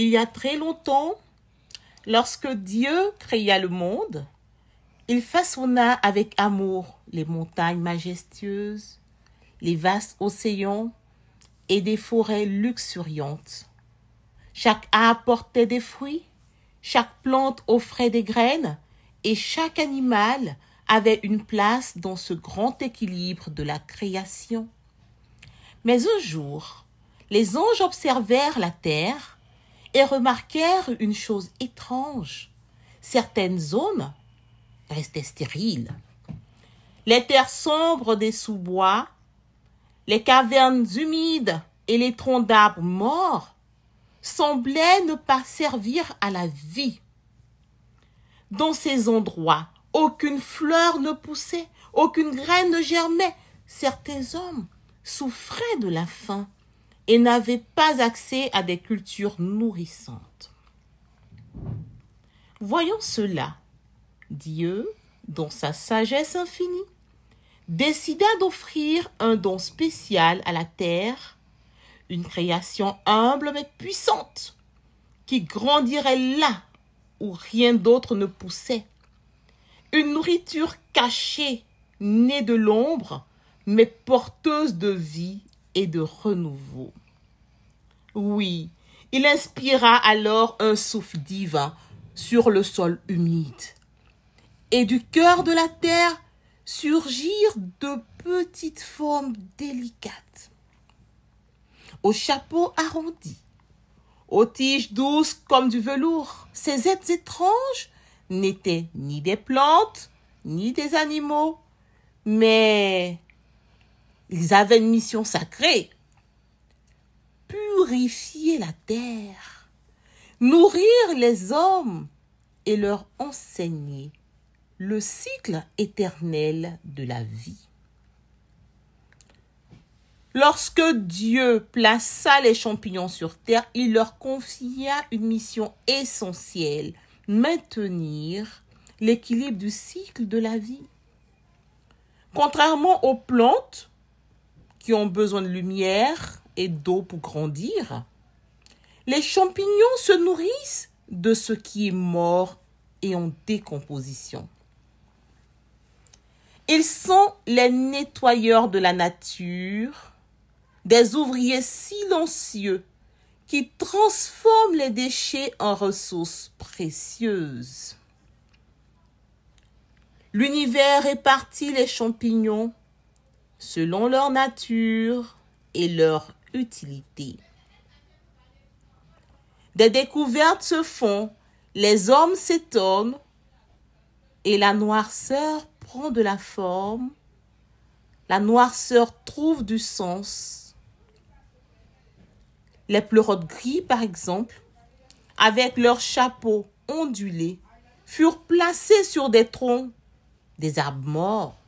Il y a très longtemps, lorsque Dieu créa le monde, il façonna avec amour les montagnes majestueuses, les vastes océans et des forêts luxuriantes. Chaque arbre portait des fruits, chaque plante offrait des graines et chaque animal avait une place dans ce grand équilibre de la création. Mais un jour, les anges observèrent la terre et remarquèrent une chose étrange. Certaines zones restaient stériles. Les terres sombres des sous-bois, les cavernes humides et les troncs d'arbres morts semblaient ne pas servir à la vie. Dans ces endroits, aucune fleur ne poussait, aucune graine ne germait. Certains hommes souffraient de la faim et n'avaient pas accès à des cultures nourrissantes. Voyant cela, Dieu, dans sa sagesse infinie, décida d'offrir un don spécial à la terre, une création humble mais puissante, qui grandirait là où rien d'autre ne poussait. Une nourriture cachée, née de l'ombre, mais porteuse de vie et de renouveau. Oui, il inspira alors un souffle divin sur le sol humide. Et du cœur de la terre surgirent de petites formes délicates. Aux chapeaux arrondis, aux tiges douces comme du velours, ces êtres étranges n'étaient ni des plantes, ni des animaux, mais ils avaient une mission sacrée. Purifier la terre, nourrir les hommes et leur enseigner le cycle éternel de la vie. Lorsque Dieu plaça les champignons sur terre, il leur confia une mission essentielle, maintenir l'équilibre du cycle de la vie. Contrairement aux plantes, qui ont besoin de lumière et d'eau pour grandir, les champignons se nourrissent de ce qui est mort et en décomposition. Ils sont les nettoyeurs de la nature, des ouvriers silencieux qui transforment les déchets en ressources précieuses. L'univers répartit les champignons selon leur nature et leur utilité. Des découvertes se font, les hommes s'étonnent et la noirceur prend de la forme, la noirceur trouve du sens. Les pleurotes gris, par exemple, avec leurs chapeaux ondulés, furent placés sur des troncs des arbres morts.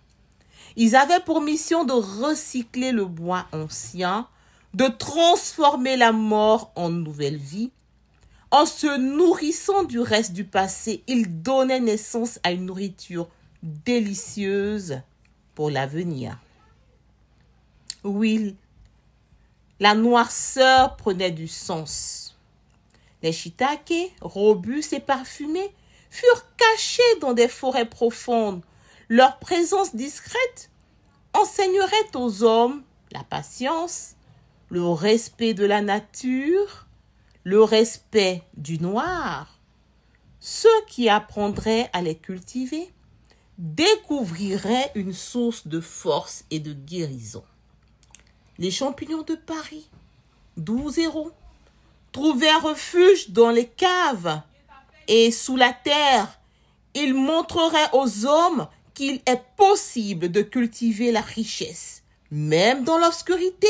Ils avaient pour mission de recycler le bois ancien, de transformer la mort en nouvelle vie. En se nourrissant du reste du passé, ils donnaient naissance à une nourriture délicieuse pour l'avenir. Oui, la noirceur prenait du sens. Les shiitakes, robustes et parfumés, furent cachés dans des forêts profondes. Leur présence discrète enseignerait aux hommes la patience, le respect de la nature, le respect du noir. Ceux qui apprendraient à les cultiver découvriraient une source de force et de guérison. Les champignons de Paris, doux et ronds, trouvaient refuge dans les caves et sous la terre. Ils montreraient aux hommes qu'il est possible de cultiver la richesse, même dans l'obscurité,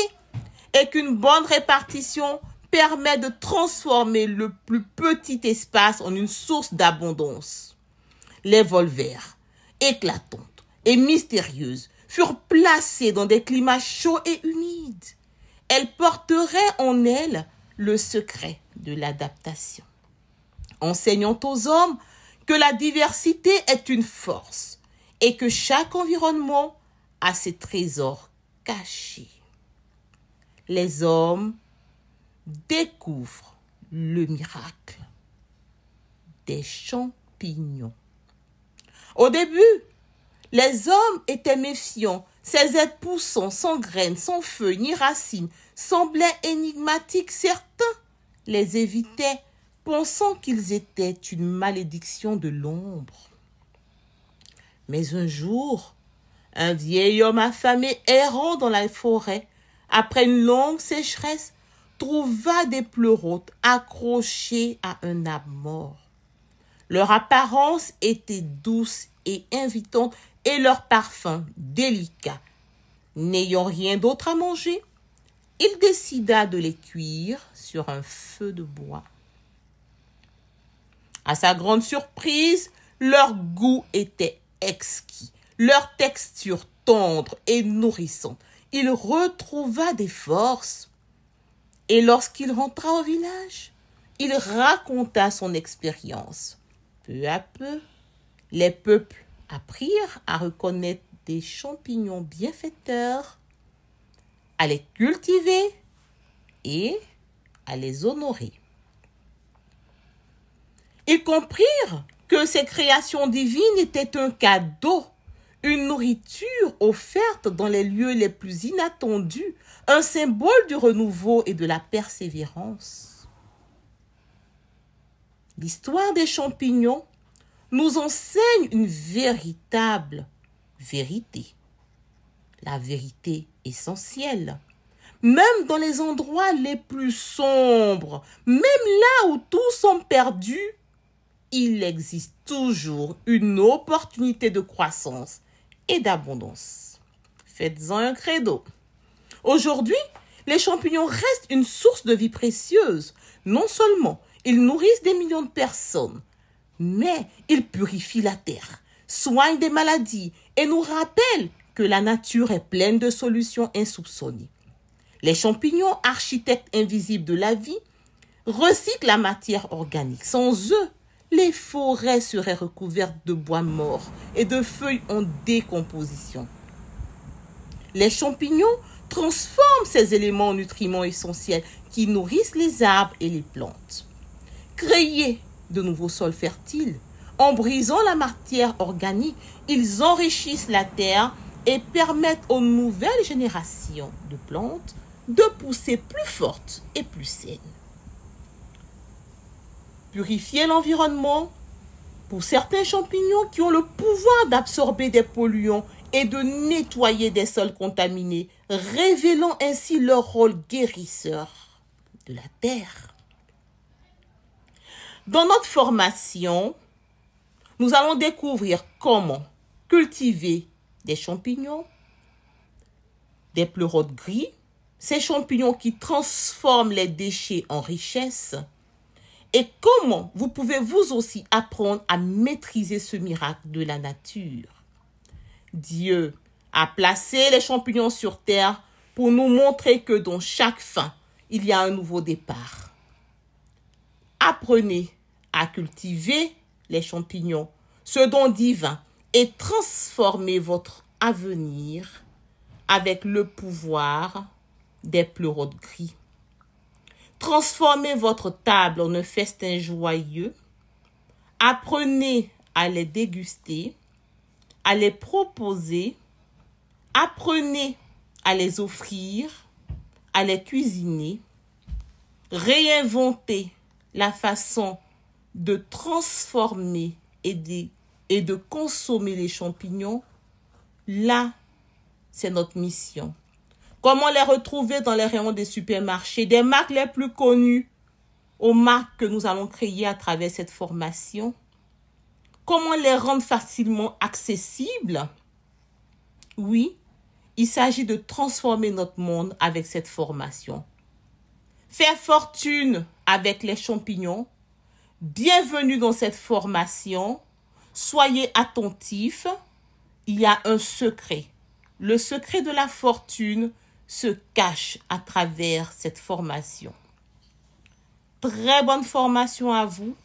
et qu'une bonne répartition permet de transformer le plus petit espace en une source d'abondance. Les vols verts, éclatantes et mystérieuses, furent placées dans des climats chauds et humides. Elles porteraient en elles le secret de l'adaptation, enseignant aux hommes que la diversité est une force et que chaque environnement a ses trésors cachés. Les hommes découvrent le miracle des champignons. Au début, les hommes étaient méfiants. Ces êtres poussants, sans graines, sans feuilles, ni racines, semblaient énigmatiques. Certains les évitaient, pensant qu'ils étaient une malédiction de l'ombre. Mais un jour, un vieil homme affamé, errant dans la forêt, après une longue sécheresse, trouva des pleurotes accrochées à un arbre mort. Leur apparence était douce et invitante et leur parfum délicat. N'ayant rien d'autre à manger, il décida de les cuire sur un feu de bois. À sa grande surprise, leur goût était exquis, leur texture tendre et nourrissante. Il retrouva des forces. Et lorsqu'il rentra au village, il raconta son expérience. Peu à peu, les peuples apprirent à reconnaître des champignons bienfaiteurs, à les cultiver et à les honorer. Ils comprirent que ces créations divines étaient un cadeau, une nourriture offerte dans les lieux les plus inattendus, un symbole du renouveau et de la persévérance. L'histoire des champignons nous enseigne une véritable vérité, la vérité essentielle. Même dans les endroits les plus sombres, même là où tout semble perdu, il existe toujours une opportunité de croissance et d'abondance. Faites-en un credo. Aujourd'hui, les champignons restent une source de vie précieuse. Non seulement ils nourrissent des millions de personnes, mais ils purifient la terre, soignent des maladies et nous rappellent que la nature est pleine de solutions insoupçonnées. Les champignons, architectes invisibles de la vie, recyclent la matière organique. Sans eux, les forêts seraient recouvertes de bois morts et de feuilles en décomposition. Les champignons transforment ces éléments en nutriments essentiels qui nourrissent les arbres et les plantes. Créer de nouveaux sols fertiles, en brisant la matière organique, ils enrichissent la terre et permettent aux nouvelles générations de plantes de pousser plus fortes et plus saines. Purifier l'environnement pour certains champignons qui ont le pouvoir d'absorber des polluants et de nettoyer des sols contaminés, révélant ainsi leur rôle guérisseur de la terre. Dans notre formation, nous allons découvrir comment cultiver des champignons, des pleurotes gris, ces champignons qui transforment les déchets en richesse, et comment vous pouvez vous aussi apprendre à maîtriser ce miracle de la nature. Dieu a placé les champignons sur terre pour nous montrer que dans chaque fin, il y a un nouveau départ. Apprenez à cultiver les champignons, ce don divin, et transformez votre avenir avec le pouvoir des pleurotes gris. Transformez votre table en un festin joyeux. Apprenez à les déguster, à les proposer. Apprenez à les offrir, à les cuisiner. Réinventez la façon de transformer et de consommer les champignons. Là, c'est notre mission. Comment les retrouver dans les rayons des supermarchés, des marques les plus connues, aux marques que nous allons créer à travers cette formation. Comment les rendre facilement accessibles? Oui, il s'agit de transformer notre monde avec cette formation. Faire fortune avec les champignons. Bienvenue dans cette formation. Soyez attentifs. Il y a un secret. Le secret de la fortune se cache à travers cette formation. Très bonne formation à vous.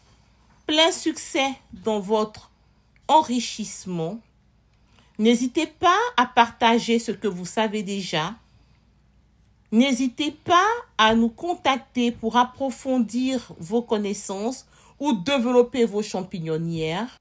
Plein succès dans votre enrichissement. N'hésitez pas à partager ce que vous savez déjà. N'hésitez pas à nous contacter pour approfondir vos connaissances ou développer vos champignonnières.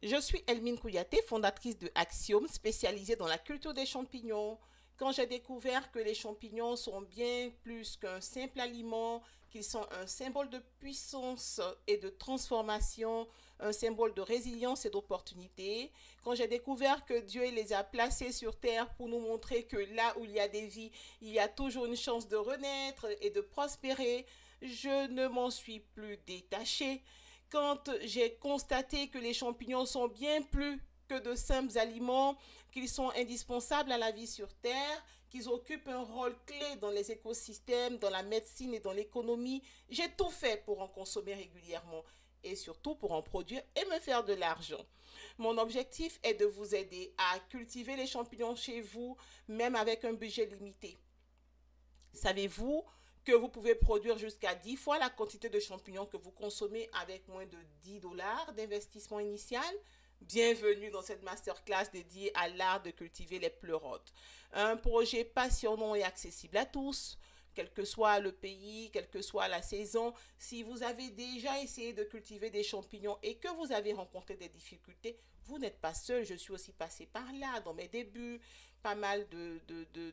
Je suis Elmine Kouyaté, fondatrice de Axiom, spécialisée dans la culture des champignons. Quand j'ai découvert que les champignons sont bien plus qu'un simple aliment, qu'ils sont un symbole de puissance et de transformation, un symbole de résilience et d'opportunité, quand j'ai découvert que Dieu les a placés sur terre pour nous montrer que là où il y a des vies, il y a toujours une chance de renaître et de prospérer, je ne m'en suis plus détachée. Quand j'ai constaté que les champignons sont bien plus que de simples aliments, qu'ils sont indispensables à la vie sur Terre, qu'ils occupent un rôle clé dans les écosystèmes, dans la médecine et dans l'économie, j'ai tout fait pour en consommer régulièrement et surtout pour en produire et me faire de l'argent. Mon objectif est de vous aider à cultiver les champignons chez vous, même avec un budget limité. Savez-vous que vous pouvez produire jusqu'à 10 fois la quantité de champignons que vous consommez avec moins de 10 dollars d'investissement initial? Bienvenue dans cette masterclass dédiée à l'art de cultiver les pleurotes. Un projet passionnant et accessible à tous, quel que soit le pays, quelle que soit la saison. Si vous avez déjà essayé de cultiver des champignons et que vous avez rencontré des difficultés, vous n'êtes pas seul. Je suis aussi passée par là dans mes débuts, pas mal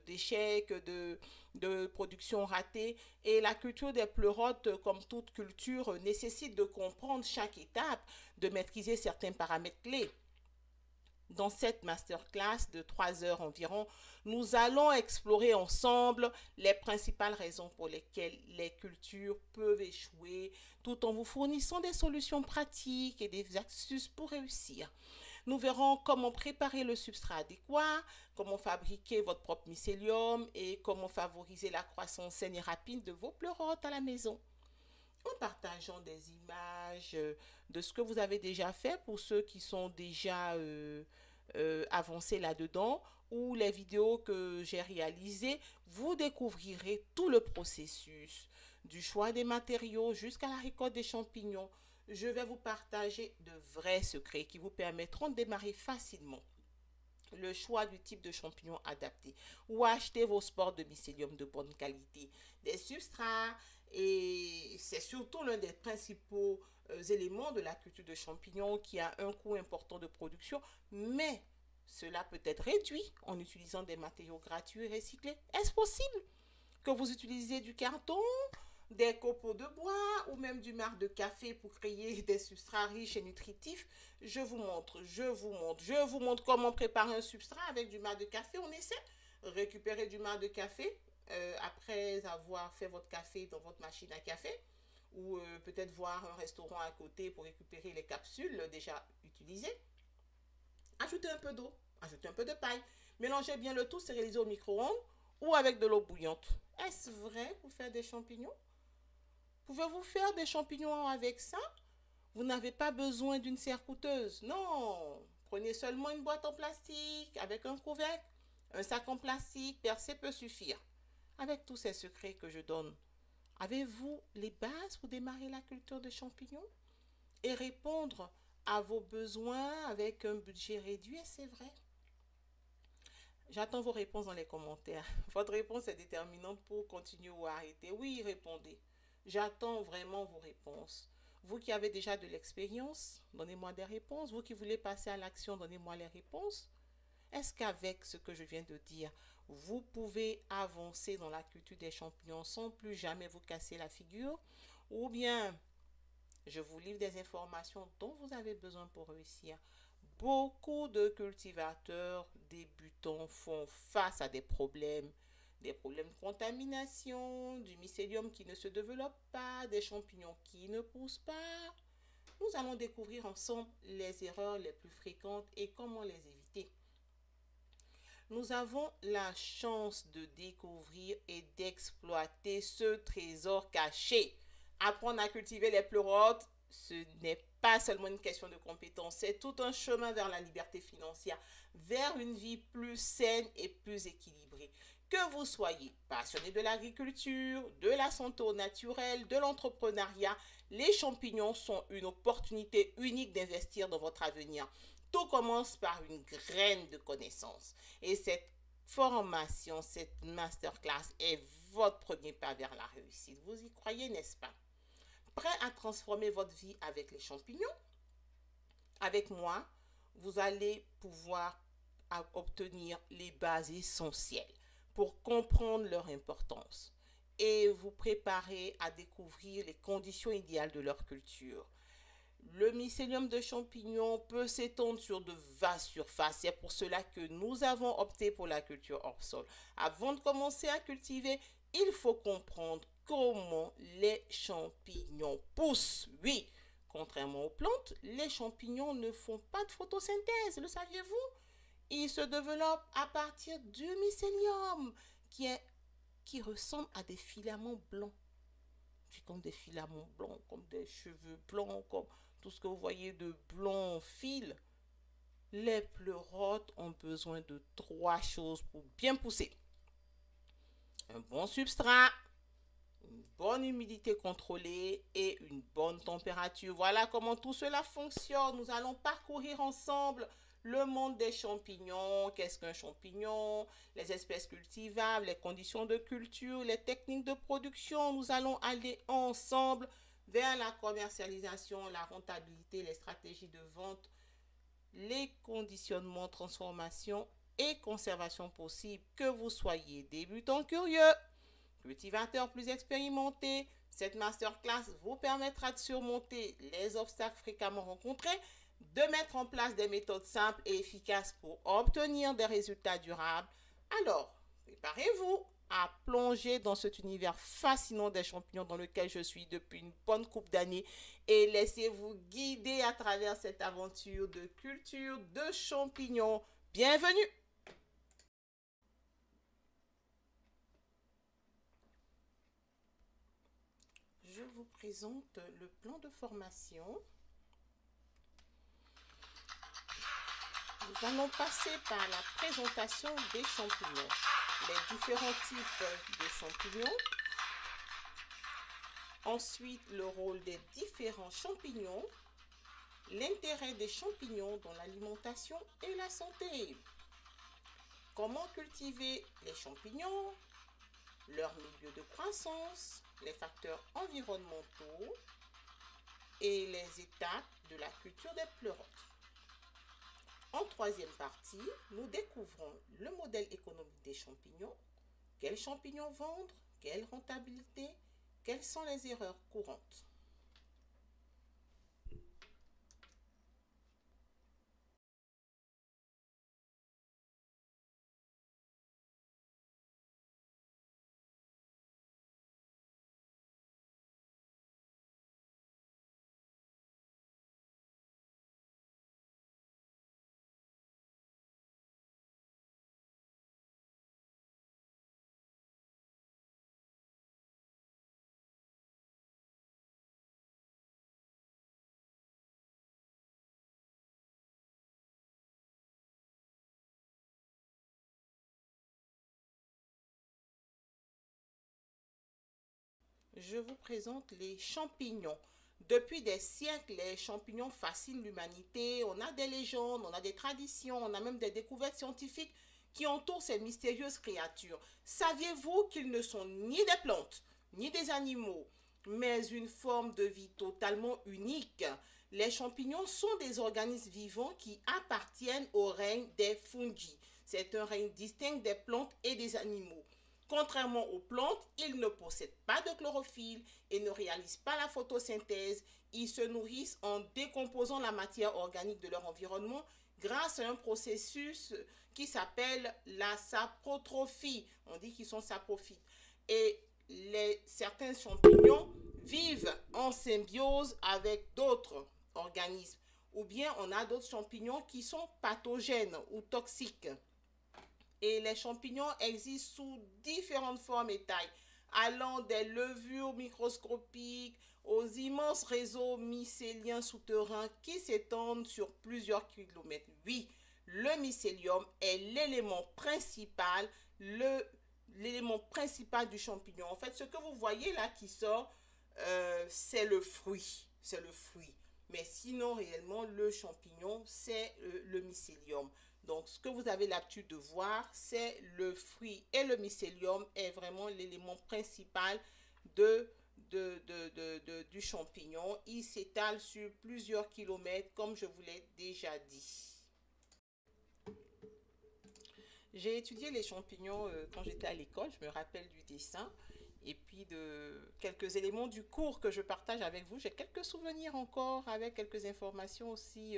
d'échecs, de production ratée. Et la culture des pleurotes, comme toute culture, nécessite de comprendre chaque étape, de maîtriser certains paramètres clés. Dans cette masterclass de 3 heures environ, nous allons explorer ensemble les principales raisons pour lesquelles les cultures peuvent échouer, tout en vous fournissant des solutions pratiques et des astuces pour réussir. Nous verrons comment préparer le substrat adéquat, comment fabriquer votre propre mycélium et comment favoriser la croissance saine et rapide de vos pleurotes à la maison. En partageant des images de ce que vous avez déjà fait pour ceux qui sont déjà avancés là-dedans ou les vidéos que j'ai réalisées, vous découvrirez tout le processus, du choix des matériaux jusqu'à la récolte des champignons. Je vais vous partager de vrais secrets qui vous permettront de démarrer facilement le choix du type de champignons adapté ou acheter vos spores de mycélium de bonne qualité, des substrats et c'est surtout l'un des principaux éléments de la culture de champignons qui a un coût important de production, mais cela peut être réduit en utilisant des matériaux gratuits et recyclés. Est-ce possible que vous utilisez du carton, des copeaux de bois ou même du marc de café pour créer des substrats riches et nutritifs? Je vous montre comment préparer un substrat avec du marc de café. On essaie de récupérer du marc de café après avoir fait votre café dans votre machine à café ou peut-être voir un restaurant à côté pour récupérer les capsules déjà utilisées. Ajoutez un peu d'eau, ajoutez un peu de paille, mélangez bien le tout, stérilisez au micro-ondes ou avec de l'eau bouillante. Est-ce vrai pour faire des champignons? Pouvez-vous faire des champignons avec ça? Vous n'avez pas besoin d'une serre coûteuse. Non, prenez seulement une boîte en plastique avec un couvercle. Un sac en plastique percé peut suffire. Avec tous ces secrets que je donne, avez-vous les bases pour démarrer la culture de champignons et répondre à vos besoins avec un budget réduit? C'est vrai. J'attends vos réponses dans les commentaires. Votre réponse est déterminante pour continuer ou arrêter. Oui, répondez. J'attends vraiment vos réponses. Vous qui avez déjà de l'expérience, donnez-moi des réponses. Vous qui voulez passer à l'action, donnez-moi les réponses. Est-ce qu'avec ce que je viens de dire, vous pouvez avancer dans la culture des champignons sans plus jamais vous casser la figure? Ou bien, je vous livre des informations dont vous avez besoin pour réussir. Beaucoup de cultivateurs débutants font face à des problèmes de contamination, du mycélium qui ne se développe pas, des champignons qui ne poussent pas. Nous allons découvrir ensemble les erreurs les plus fréquentes et comment les éviter. Nous avons la chance de découvrir et d'exploiter ce trésor caché. Apprendre à cultiver les pleurotes, ce n'est pas seulement une question de compétence, c'est tout un chemin vers la liberté financière, vers une vie plus saine et plus équilibrée. Que vous soyez passionné de l'agriculture, de la santé au naturel, de l'entrepreneuriat, les champignons sont une opportunité unique d'investir dans votre avenir. Tout commence par une graine de connaissance. Et cette formation, cette masterclass est votre premier pas vers la réussite. Vous y croyez, n'est-ce pas? Prêt à transformer votre vie avec les champignons? Avec moi, vous allez pouvoir obtenir les bases essentielles pour comprendre leur importance et vous préparer à découvrir les conditions idéales de leur culture. Le mycélium de champignons peut s'étendre sur de vastes surfaces. C'est pour cela que nous avons opté pour la culture hors sol. Avant de commencer à cultiver, il faut comprendre comment les champignons poussent. Oui, contrairement aux plantes, les champignons ne font pas de photosynthèse, le saviez-vous? Ils se développent à partir du mycélium qui ressemble à des filaments blancs. C'est comme des filaments blancs, comme des cheveux blancs, comme tout ce que vous voyez de blanc fil. Les pleurotes ont besoin de 3 choses pour bien pousser. Un bon substrat, une bonne humidité contrôlée et une bonne température. Voilà comment tout cela fonctionne. Nous allons parcourir ensemble le monde des champignons. Qu'est-ce qu'un champignon? Les espèces cultivables, les conditions de culture, les techniques de production. Nous allons aller ensemble vers la commercialisation, la rentabilité, les stratégies de vente, les conditionnements, transformation et conservation possibles. Que vous soyez débutant curieux, cultivateur plus expérimenté, cette masterclass vous permettra de surmonter les obstacles fréquemment rencontrés, de mettre en place des méthodes simples et efficaces pour obtenir des résultats durables. Alors, préparez-vous à plonger dans cet univers fascinant des champignons dans lequel je suis depuis une bonne couple d'années et laissez-vous guider à travers cette aventure de culture de champignons. Bienvenue! Je vous présente le plan de formation. Nous allons passer par la présentation des champignons, les différents types de champignons. Ensuite, le rôle des différents champignons, l'intérêt des champignons dans l'alimentation et la santé. Comment cultiver les champignons, leur milieu de croissance, les facteurs environnementaux et les étapes de la culture des pleurotes. En troisième partie, nous découvrons le modèle économique des champignons. Quels champignons vendre? Quelle rentabilité? Quelles sont les erreurs courantes? Je vous présente les champignons. Depuis des siècles, les champignons fascinent l'humanité. On a des légendes, on a des traditions, on a même des découvertes scientifiques qui entourent ces mystérieuses créatures. Saviez-vous qu'ils ne sont ni des plantes, ni des animaux, mais une forme de vie totalement unique? Les champignons sont des organismes vivants qui appartiennent au règne des fungi. C'est un règne distinct des plantes et des animaux. Contrairement aux plantes, ils ne possèdent pas de chlorophylle et ne réalisent pas la photosynthèse. Ils se nourrissent en décomposant la matière organique de leur environnement grâce à un processus qui s'appelle la saprotrophie. On dit qu'ils sont saprophytes. Et certains champignons vivent en symbiose avec d'autres organismes. Ou bien on a d'autres champignons qui sont pathogènes ou toxiques. Et les champignons existent sous différentes formes et tailles, allant des levures microscopiques aux immenses réseaux mycéliens souterrains qui s'étendent sur plusieurs kilomètres. Oui, le mycélium est l'élément principal, l'élément principal du champignon. En fait, ce que vous voyez là qui sort, c'est le fruit. C'est le fruit. Mais sinon, réellement, le champignon, c'est le mycélium. Donc, ce que vous avez l'habitude de voir, c'est le fruit et le mycélium est vraiment l'élément principal du champignon. Il s'étale sur plusieurs kilomètres, comme je vous l'ai déjà dit. J'ai étudié les champignons quand j'étais à l'école, je me rappelle du dessin et puis de quelques éléments du cours que je partage avec vous. J'ai quelques souvenirs encore avec quelques informations aussi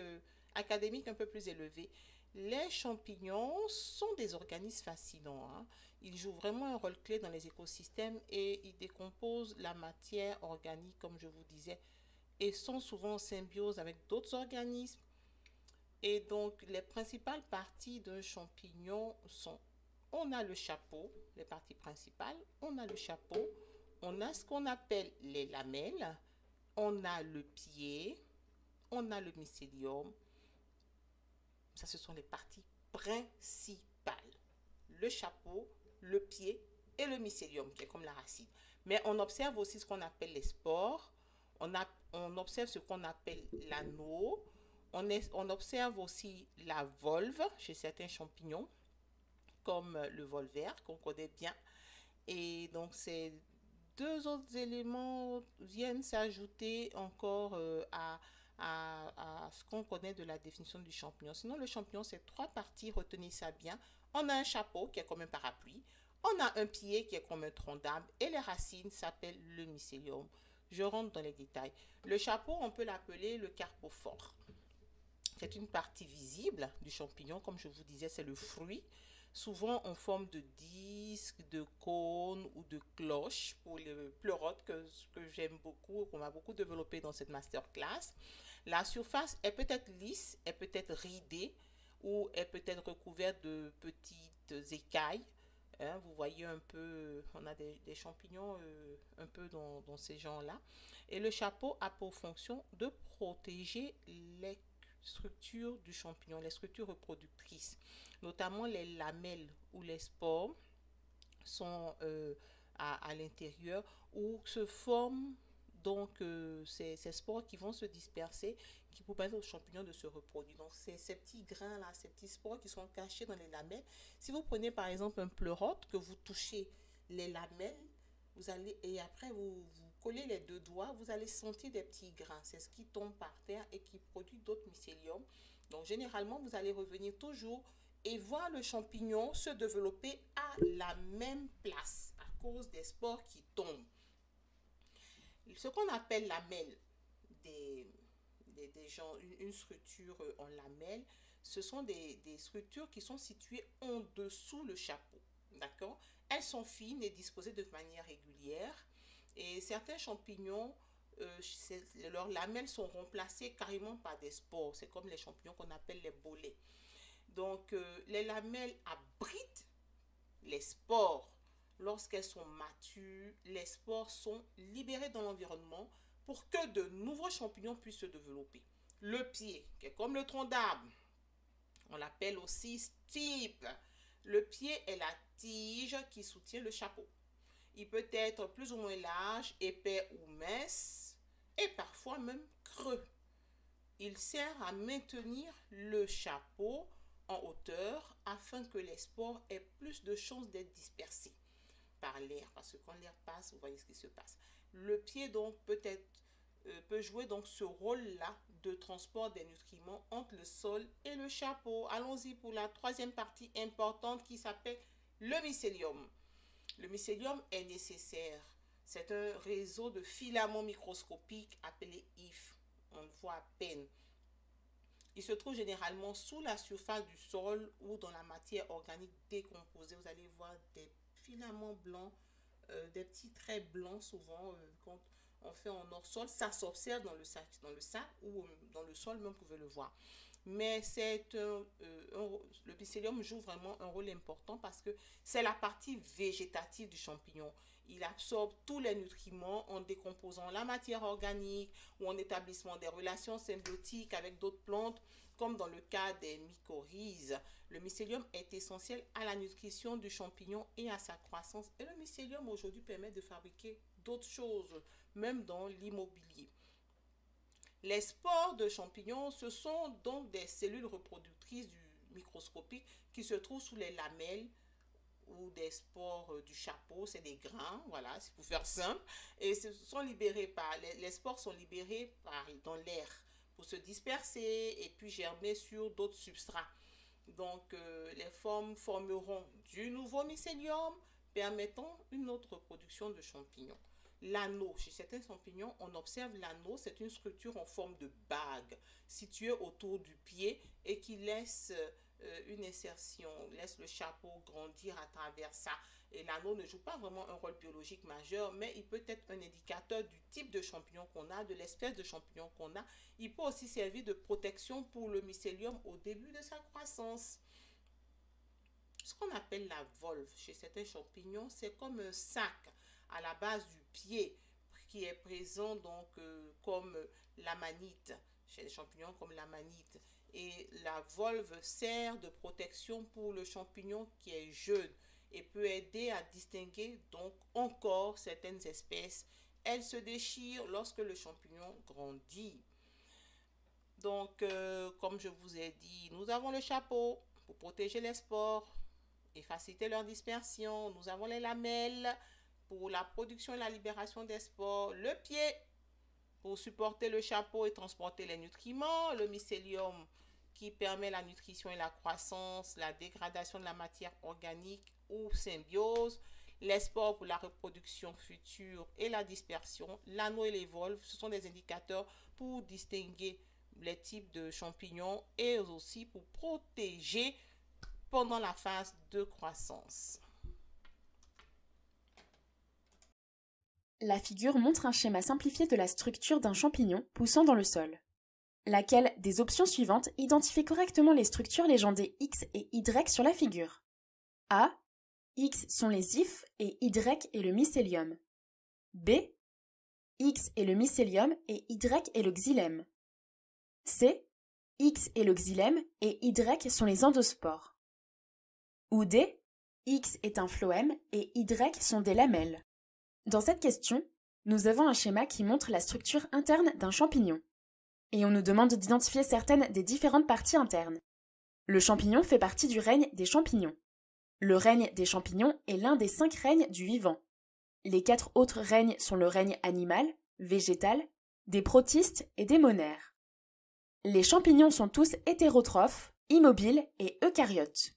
académiques un peu plus élevées. Les champignons sont des organismes fascinants, hein. Ils jouent vraiment un rôle clé dans les écosystèmes et ils décomposent la matière organique, comme je vous disais, et sont souvent en symbiose avec d'autres organismes. Et donc, les principales parties d'un champignon sont, on a le chapeau, les parties principales, on a le chapeau, on a ce qu'on appelle les lamelles, on a le pied, on a le mycélium. Ça, ce sont les parties principales. Le chapeau, le pied et le mycélium, qui est comme la racine. Mais on observe aussi ce qu'on appelle les spores, on observe ce qu'on appelle l'anneau, on observe aussi la volve chez certains champignons, comme le vol vert qu'on connaît bien. Et donc, ces deux autres éléments viennent s'ajouter encore à ce qu'on connaît de la définition du champignon. Sinon, le champignon, c'est trois parties, retenez ça bien. On a un chapeau qui est comme un parapluie. On a un pied qui est comme un tronc d'arbre. Et les racines s'appellent le mycélium. Je rentre dans les détails. Le chapeau, on peut l'appeler le carpophore. C'est une partie visible du champignon, comme je vous disais, c'est le fruit, souvent en forme de disque, de cône ou de cloche pour les pleurotes que j'aime beaucoup, qu'on va beaucoup développer dans cette masterclass. La surface est peut-être lisse, est peut-être ridée ou est peut-être recouverte de petites écailles. Hein, vous voyez un peu, on a des champignons un peu dans ces genres-là. Et le chapeau a pour fonction de protéger les structures du champignon, les structures reproductrices, notamment les lamelles ou les spores sont à l'intérieur où se forment donc ces spores qui vont se disperser, qui vont permettre aux champignons de se reproduire. Donc c'est ces petits grains là, ces petits spores qui sont cachés dans les lamelles. Si vous prenez par exemple un pleurote, que vous touchez les lamelles, vous allez, et après vous collez les deux doigts, vous allez sentir des petits grains. C'est ce qui tombe par terre et qui produit d'autres mycéliums. Donc généralement, vous allez revenir toujours et voir le champignon se développer à la même place à cause des spores qui tombent. Ce qu'on appelle lamelle des gens, une structure en lamelle, ce sont des structures qui sont situées en dessous le chapeau. D'accord? Elles sont fines et disposées de manière régulière. Et certains champignons, leurs lamelles sont remplacées carrément par des spores. C'est comme les champignons qu'on appelle les bolets. Donc, les lamelles abritent les spores. Lorsqu'elles sont matures, les spores sont libérés dans l'environnement pour que de nouveaux champignons puissent se développer. Le pied, qui est comme le tronc d'arbre, on l'appelle aussi stipe. Le pied est la tige qui soutient le chapeau. Il peut être plus ou moins large, épais ou mince, et parfois même creux. Il sert à maintenir le chapeau en hauteur afin que les spores aient plus de chances d'être dispersés par l'air, parce que quand l'air passe, vous voyez ce qui se passe. Le pied donc peut jouer donc ce rôle-là de transport des nutriments entre le sol et le chapeau. Allons-y pour la troisième partie importante qui s'appelle le mycélium. Le mycélium est nécessaire. C'est un réseau de filaments microscopiques appelé if. On le voit à peine. Il se trouve généralement sous la surface du sol ou dans la matière organique décomposée. Vous allez voir des filaments blancs, des petits traits blancs souvent quand on fait en hors-sol. Ça s'observe dans le sac ou dans le sol, même vous pouvez le voir. Mais le mycélium joue vraiment un rôle important parce que c'est la partie végétative du champignon. Il absorbe tous les nutriments en décomposant la matière organique ou en établissant des relations symbiotiques avec d'autres plantes, comme dans le cas des mycorhizes. Le mycélium est essentiel à la nutrition du champignon et à sa croissance. Et le mycélium aujourd'hui permet de fabriquer d'autres choses, même dans l'immobilier. Les spores de champignons, ce sont donc des cellules reproductrices microscopiques qui se trouvent sous les lamelles ou des spores du chapeau, c'est des grains, voilà, c'est pour faire simple, et sont libérés les spores sont libérés dans l'air pour se disperser et puis germer sur d'autres substrats. Donc, les formes formeront du nouveau mycélium, permettant une autre reproduction de champignons. L'anneau, chez certains champignons, on observe l'anneau, c'est une structure en forme de bague située autour du pied et qui laisse une insertion, laisse le chapeau grandir à travers ça. Et l'anneau ne joue pas vraiment un rôle biologique majeur, mais il peut être un indicateur du type de champignon qu'on a, de l'espèce de champignon qu'on a. Il peut aussi servir de protection pour le mycélium au début de sa croissance. Ce qu'on appelle la volve chez certains champignons, c'est comme un sac à la base du pied qui est présent donc comme l'amanite, chez les champignons comme l'amanite. Et la volve sert de protection pour le champignon qui est jeune et peut aider à distinguer donc encore certaines espèces. Elle se déchire lorsque le champignon grandit. Donc, comme je vous ai dit, nous avons le chapeau pour protéger les spores et faciliter leur dispersion. Nous avons les lamelles pour la production et la libération des spores. Le pied pour supporter le chapeau et transporter les nutriments. Le mycélium qui permet la nutrition et la croissance, la dégradation de la matière organique ou symbiose. Les spores pour la reproduction future et la dispersion. L'anneau et les volves, ce sont des indicateurs pour distinguer les types de champignons et aussi pour protéger pendant la phase de croissance. La figure montre un schéma simplifié de la structure d'un champignon poussant dans le sol. Laquelle des options suivantes identifie correctement les structures légendées X et Y sur la figure? A. X sont les hyphes et Y est le mycélium. B. X est le mycélium et Y est le xylème. C. X est le xylème et Y sont les endospores. Ou D. X est un phloème et Y sont des lamelles. Dans cette question, nous avons un schéma qui montre la structure interne d'un champignon. Et on nous demande d'identifier certaines des différentes parties internes. Le champignon fait partie du règne des champignons. Le règne des champignons est l'un des 5 règnes du vivant. Les 4 autres règnes sont le règne animal, végétal, des protistes et des monaires. Les champignons sont tous hétérotrophes, immobiles et eucaryotes.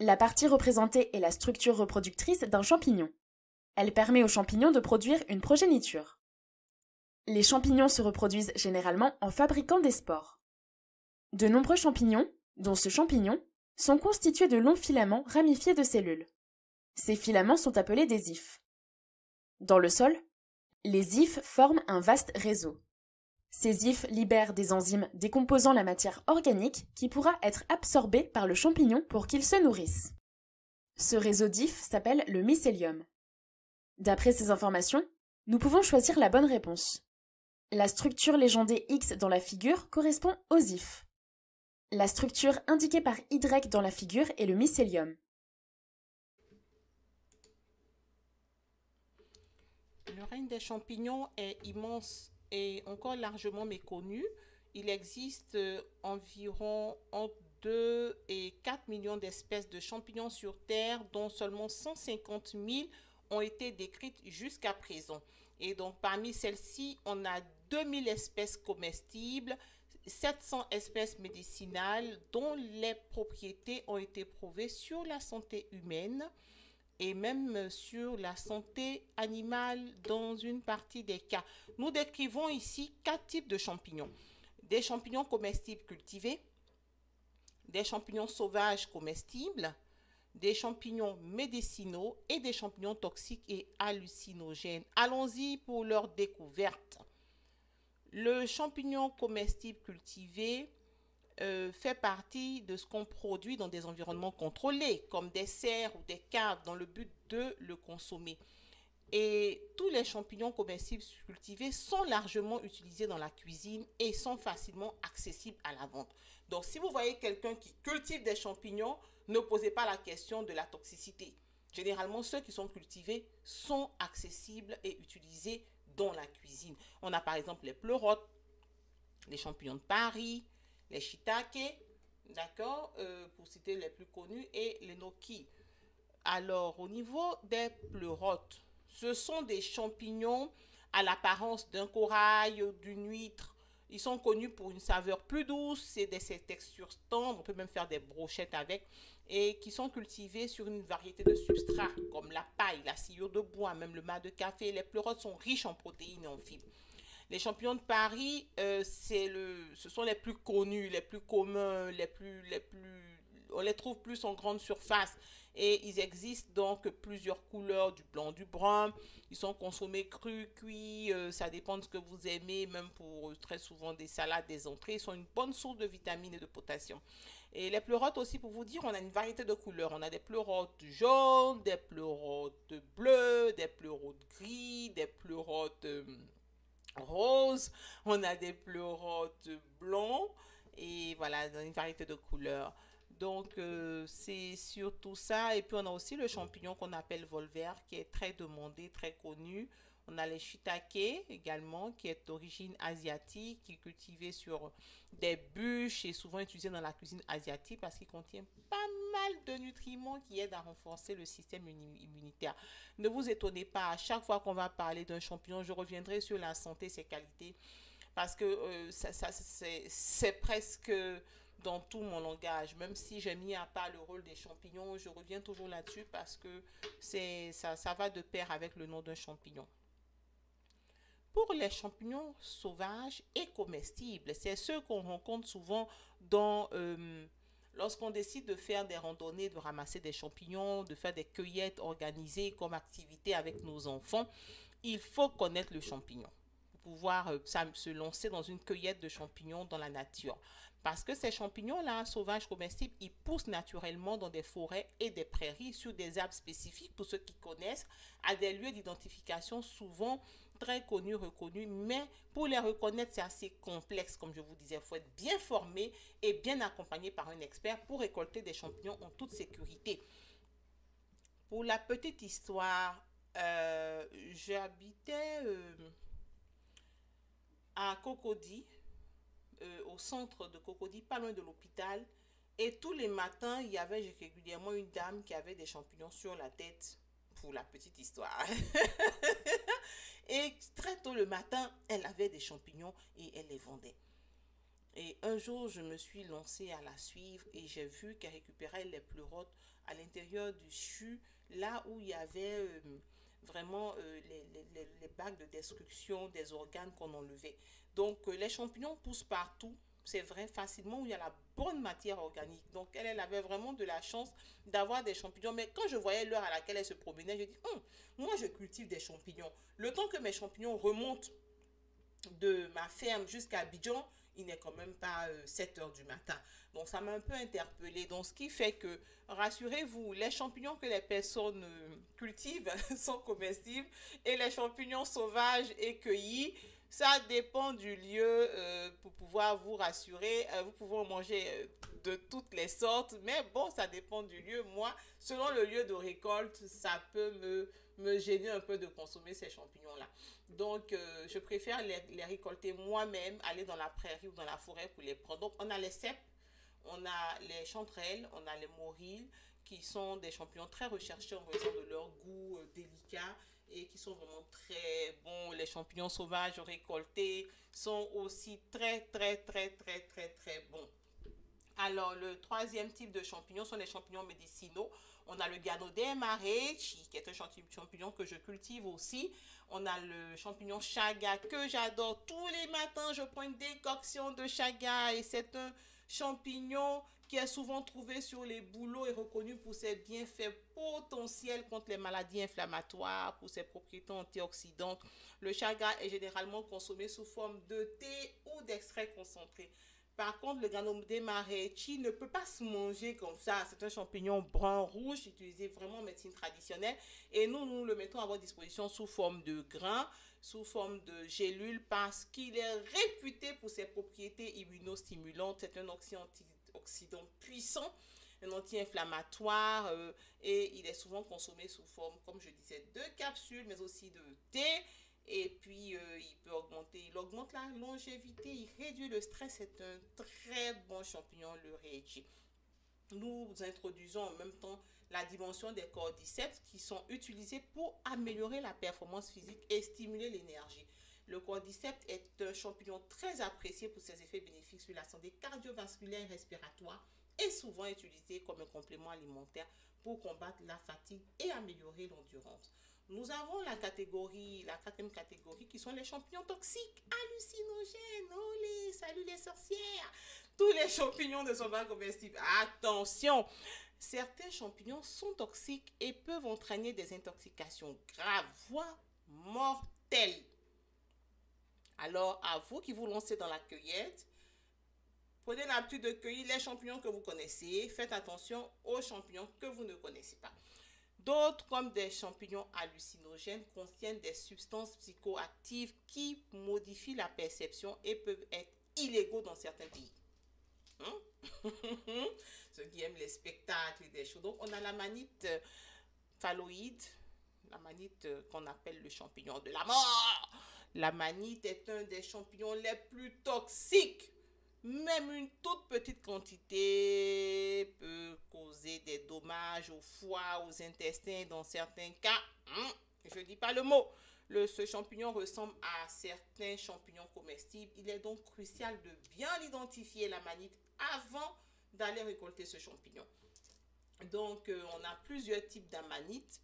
La partie représentée est la structure reproductrice d'un champignon. Elle permet aux champignons de produire une progéniture. Les champignons se reproduisent généralement en fabriquant des spores. De nombreux champignons, dont ce champignon, sont constitués de longs filaments ramifiés de cellules. Ces filaments sont appelés des hyphes. Dans le sol, les hyphes forment un vaste réseau. Ces hyphes libèrent des enzymes décomposant la matière organique qui pourra être absorbée par le champignon pour qu'il se nourrisse. Ce réseau d'hyphes s'appelle le mycélium. D'après ces informations, nous pouvons choisir la bonne réponse. La structure légendée X dans la figure correspond aux hyphes. La structure indiquée par Y dans la figure est le mycélium. Le règne des champignons est immense et encore largement méconnu. Il existe environ entre 2 et 4 millions d'espèces de champignons sur Terre, dont seulement 150 000 ont été décrites jusqu'à présent. Et donc, parmi celles-ci, on a 2000 espèces comestibles, 700 espèces médicinales dont les propriétés ont été prouvées sur la santé humaine et même sur la santé animale dans une partie des cas. Nous décrivons ici 4 types de champignons. Des champignons comestibles cultivés, des champignons sauvages comestibles, des champignons médicinaux et des champignons toxiques et hallucinogènes. Allons-y pour leur découverte. Le champignon comestible cultivé fait partie de ce qu'on produit dans des environnements contrôlés, comme des serres ou des caves, dans le but de le consommer. Et tous les champignons comestibles cultivés sont largement utilisés dans la cuisine et sont facilement accessibles à la vente. Donc, si vous voyez quelqu'un qui cultive des champignons, ne posez pas la question de la toxicité. Généralement, ceux qui sont cultivés sont accessibles et utilisés dans la cuisine. On a par exemple les pleurotes, les champignons de Paris, les shiitake, d'accord, pour citer les plus connus, et les gnocchis. Alors, au niveau des pleurotes, ce sont des champignons à l'apparence d'un corail, d'une huître. Ils sont connus pour une saveur plus douce, c'est ces textures tendres, on peut même faire des brochettes avec, et qui sont cultivés sur une variété de substrats comme la paille, la sciure de bois, même le mat de café. Les pleurotes sont riches en protéines et en fibres. Les champignons de Paris, ce sont les plus connus, les plus communs, on les trouve plus en grande surface. Et ils existent donc plusieurs couleurs, du blanc, du brun. Ils sont consommés crus, cuits, ça dépend de ce que vous aimez, même pour très souvent des salades, des entrées. Ils sont une bonne source de vitamines et de potassium. Et les pleurotes aussi, pour vous dire, on a une variété de couleurs. On a des pleurotes jaunes, des pleurotes bleues, des pleurotes gris, des pleurotes roses, on a des pleurotes blancs et voilà, dans une variété de couleurs. Donc, c'est surtout ça. Et puis, on a aussi le champignon qu'on appelle vol vert, qui est très demandé, très connu. On a les shiitake également, qui est d'origine asiatique, qui est cultivé sur des bûches et souvent utilisé dans la cuisine asiatique parce qu'il contient pas mal de nutriments qui aident à renforcer le système immunitaire. Ne vous étonnez pas, à chaque fois qu'on va parler d'un champignon, je reviendrai sur la santé, ses qualités, parce que c'est presque dans tout mon langage. Même si j'ai mis à part le rôle des champignons, je reviens toujours là-dessus parce que ça va de pair avec le nom d'un champignon. Pour les champignons sauvages et comestibles, c'est ceux qu'on rencontre souvent dans lorsqu'on décide de faire des randonnées, de ramasser des champignons, de faire des cueillettes organisées comme activité avec nos enfants. Il faut connaître le champignon pour pouvoir se lancer dans une cueillette de champignons dans la nature. Parce que ces champignons-là, sauvages comestibles, ils poussent naturellement dans des forêts et des prairies sur des arbres spécifiques, pour ceux qui connaissent, à des lieux d'identification souvent très connus, reconnus, mais pour les reconnaître, c'est assez complexe, comme je vous disais. Il faut être bien formé et bien accompagné par un expert pour récolter des champignons en toute sécurité. Pour la petite histoire, j'habitais à Cocody, au centre de Cocody, pas loin de l'hôpital. Et tous les matins, il y avait régulièrement une dame qui avait des champignons sur la tête, pour la petite histoire. Et très tôt le matin, elle avait des champignons et elle les vendait. Et un jour, je me suis lancée à la suivre et j'ai vu qu'elle récupérait les pleurotes à l'intérieur du chute, là où il y avait vraiment les bacs de destruction des organes qu'on enlevait. Donc, les champignons poussent partout, c'est vrai, facilement, où il y a la bonne matière organique. Donc, elle avait vraiment de la chance d'avoir des champignons. Mais quand je voyais l'heure à laquelle elle se promenait, je dis, moi, je cultive des champignons. Le temps que mes champignons remontent de ma ferme jusqu'à Abidjan, il n'est quand même pas 7 heures du matin. Donc, ça m'a un peu interpellée. Donc, ce qui fait que, rassurez-vous, les champignons que les personnes cultivent sont comestibles et les champignons sauvages et cueillis, ça dépend du lieu pour pouvoir vous rassurer. Vous pouvez en manger de toutes les sortes, mais bon, ça dépend du lieu. Moi, selon le lieu de récolte, ça peut me gêner un peu de consommer ces champignons-là. Donc, je préfère les récolter moi-même, aller dans la prairie ou dans la forêt pour les prendre. Donc, on a les cèpes, on a les chanterelles, on a les morilles, qui sont des champignons très recherchés en raison de leur goût délicat et qui sont vraiment très bons. Les champignons sauvages récoltés sont aussi très, très, très, très, très, très bons. Alors, le troisième type de champignons sont les champignons médicinaux. On a le Ganoderma arechi, qui est un champignon que je cultive aussi. On a le champignon chaga que j'adore. Tous les matins, je prends une décoction de chaga et c'est un champignon qui est souvent trouvé sur les bouleaux et reconnu pour ses bienfaits potentiels contre les maladies inflammatoires, pour ses propriétés antioxydantes. Le chaga est généralement consommé sous forme de thé ou d'extrait concentré. Par contre, le Ganoderma arechi ne peut pas se manger comme ça. C'est un champignon brun-rouge utilisé vraiment en médecine traditionnelle. Et nous le mettons à votre disposition sous forme de grains, sous forme de gélules, parce qu'il est réputé pour ses propriétés immunostimulantes. C'est un antioxydant puissant, un anti-inflammatoire et il est souvent consommé sous forme, comme je disais, de capsules, mais aussi de thé Et puis, il augmente la longévité, il réduit le stress. C'est un très bon champignon, le reishi. Nous introduisons en même temps la dimension des cordyceps qui sont utilisés pour améliorer la performance physique et stimuler l'énergie. Le cordyceps est un champignon très apprécié pour ses effets bénéfiques sur la santé cardiovasculaire et respiratoire et souvent utilisé comme un complément alimentaire pour combattre la fatigue et améliorer l'endurance. Nous avons la quatrième catégorie qui sont les champignons toxiques hallucinogènes. Olé, salut les sorcières! Tous les champignons ne sont pas comestibles. Attention! Certains champignons sont toxiques et peuvent entraîner des intoxications graves, voire mortelles. Alors, à vous qui vous lancez dans la cueillette, prenez l'habitude de cueillir les champignons que vous connaissez. Faites attention aux champignons que vous ne connaissez pas. D'autres, comme des champignons hallucinogènes, contiennent des substances psychoactives qui modifient la perception et peuvent être illégaux dans certains pays. Ceux qui aiment les spectacles et des choses. Donc, on a la manite phalloïde, la manite qu'on appelle le champignon de la mort. La manite est un des champignons les plus toxiques. Même une toute petite quantité peut causer des dommages au foie, aux intestins, dans certains cas. Je ne dis pas le mot. Ce champignon ressemble à certains champignons comestibles. Il est donc crucial de bien identifier la manite avant d'aller récolter ce champignon. Donc, on a plusieurs types d'amanites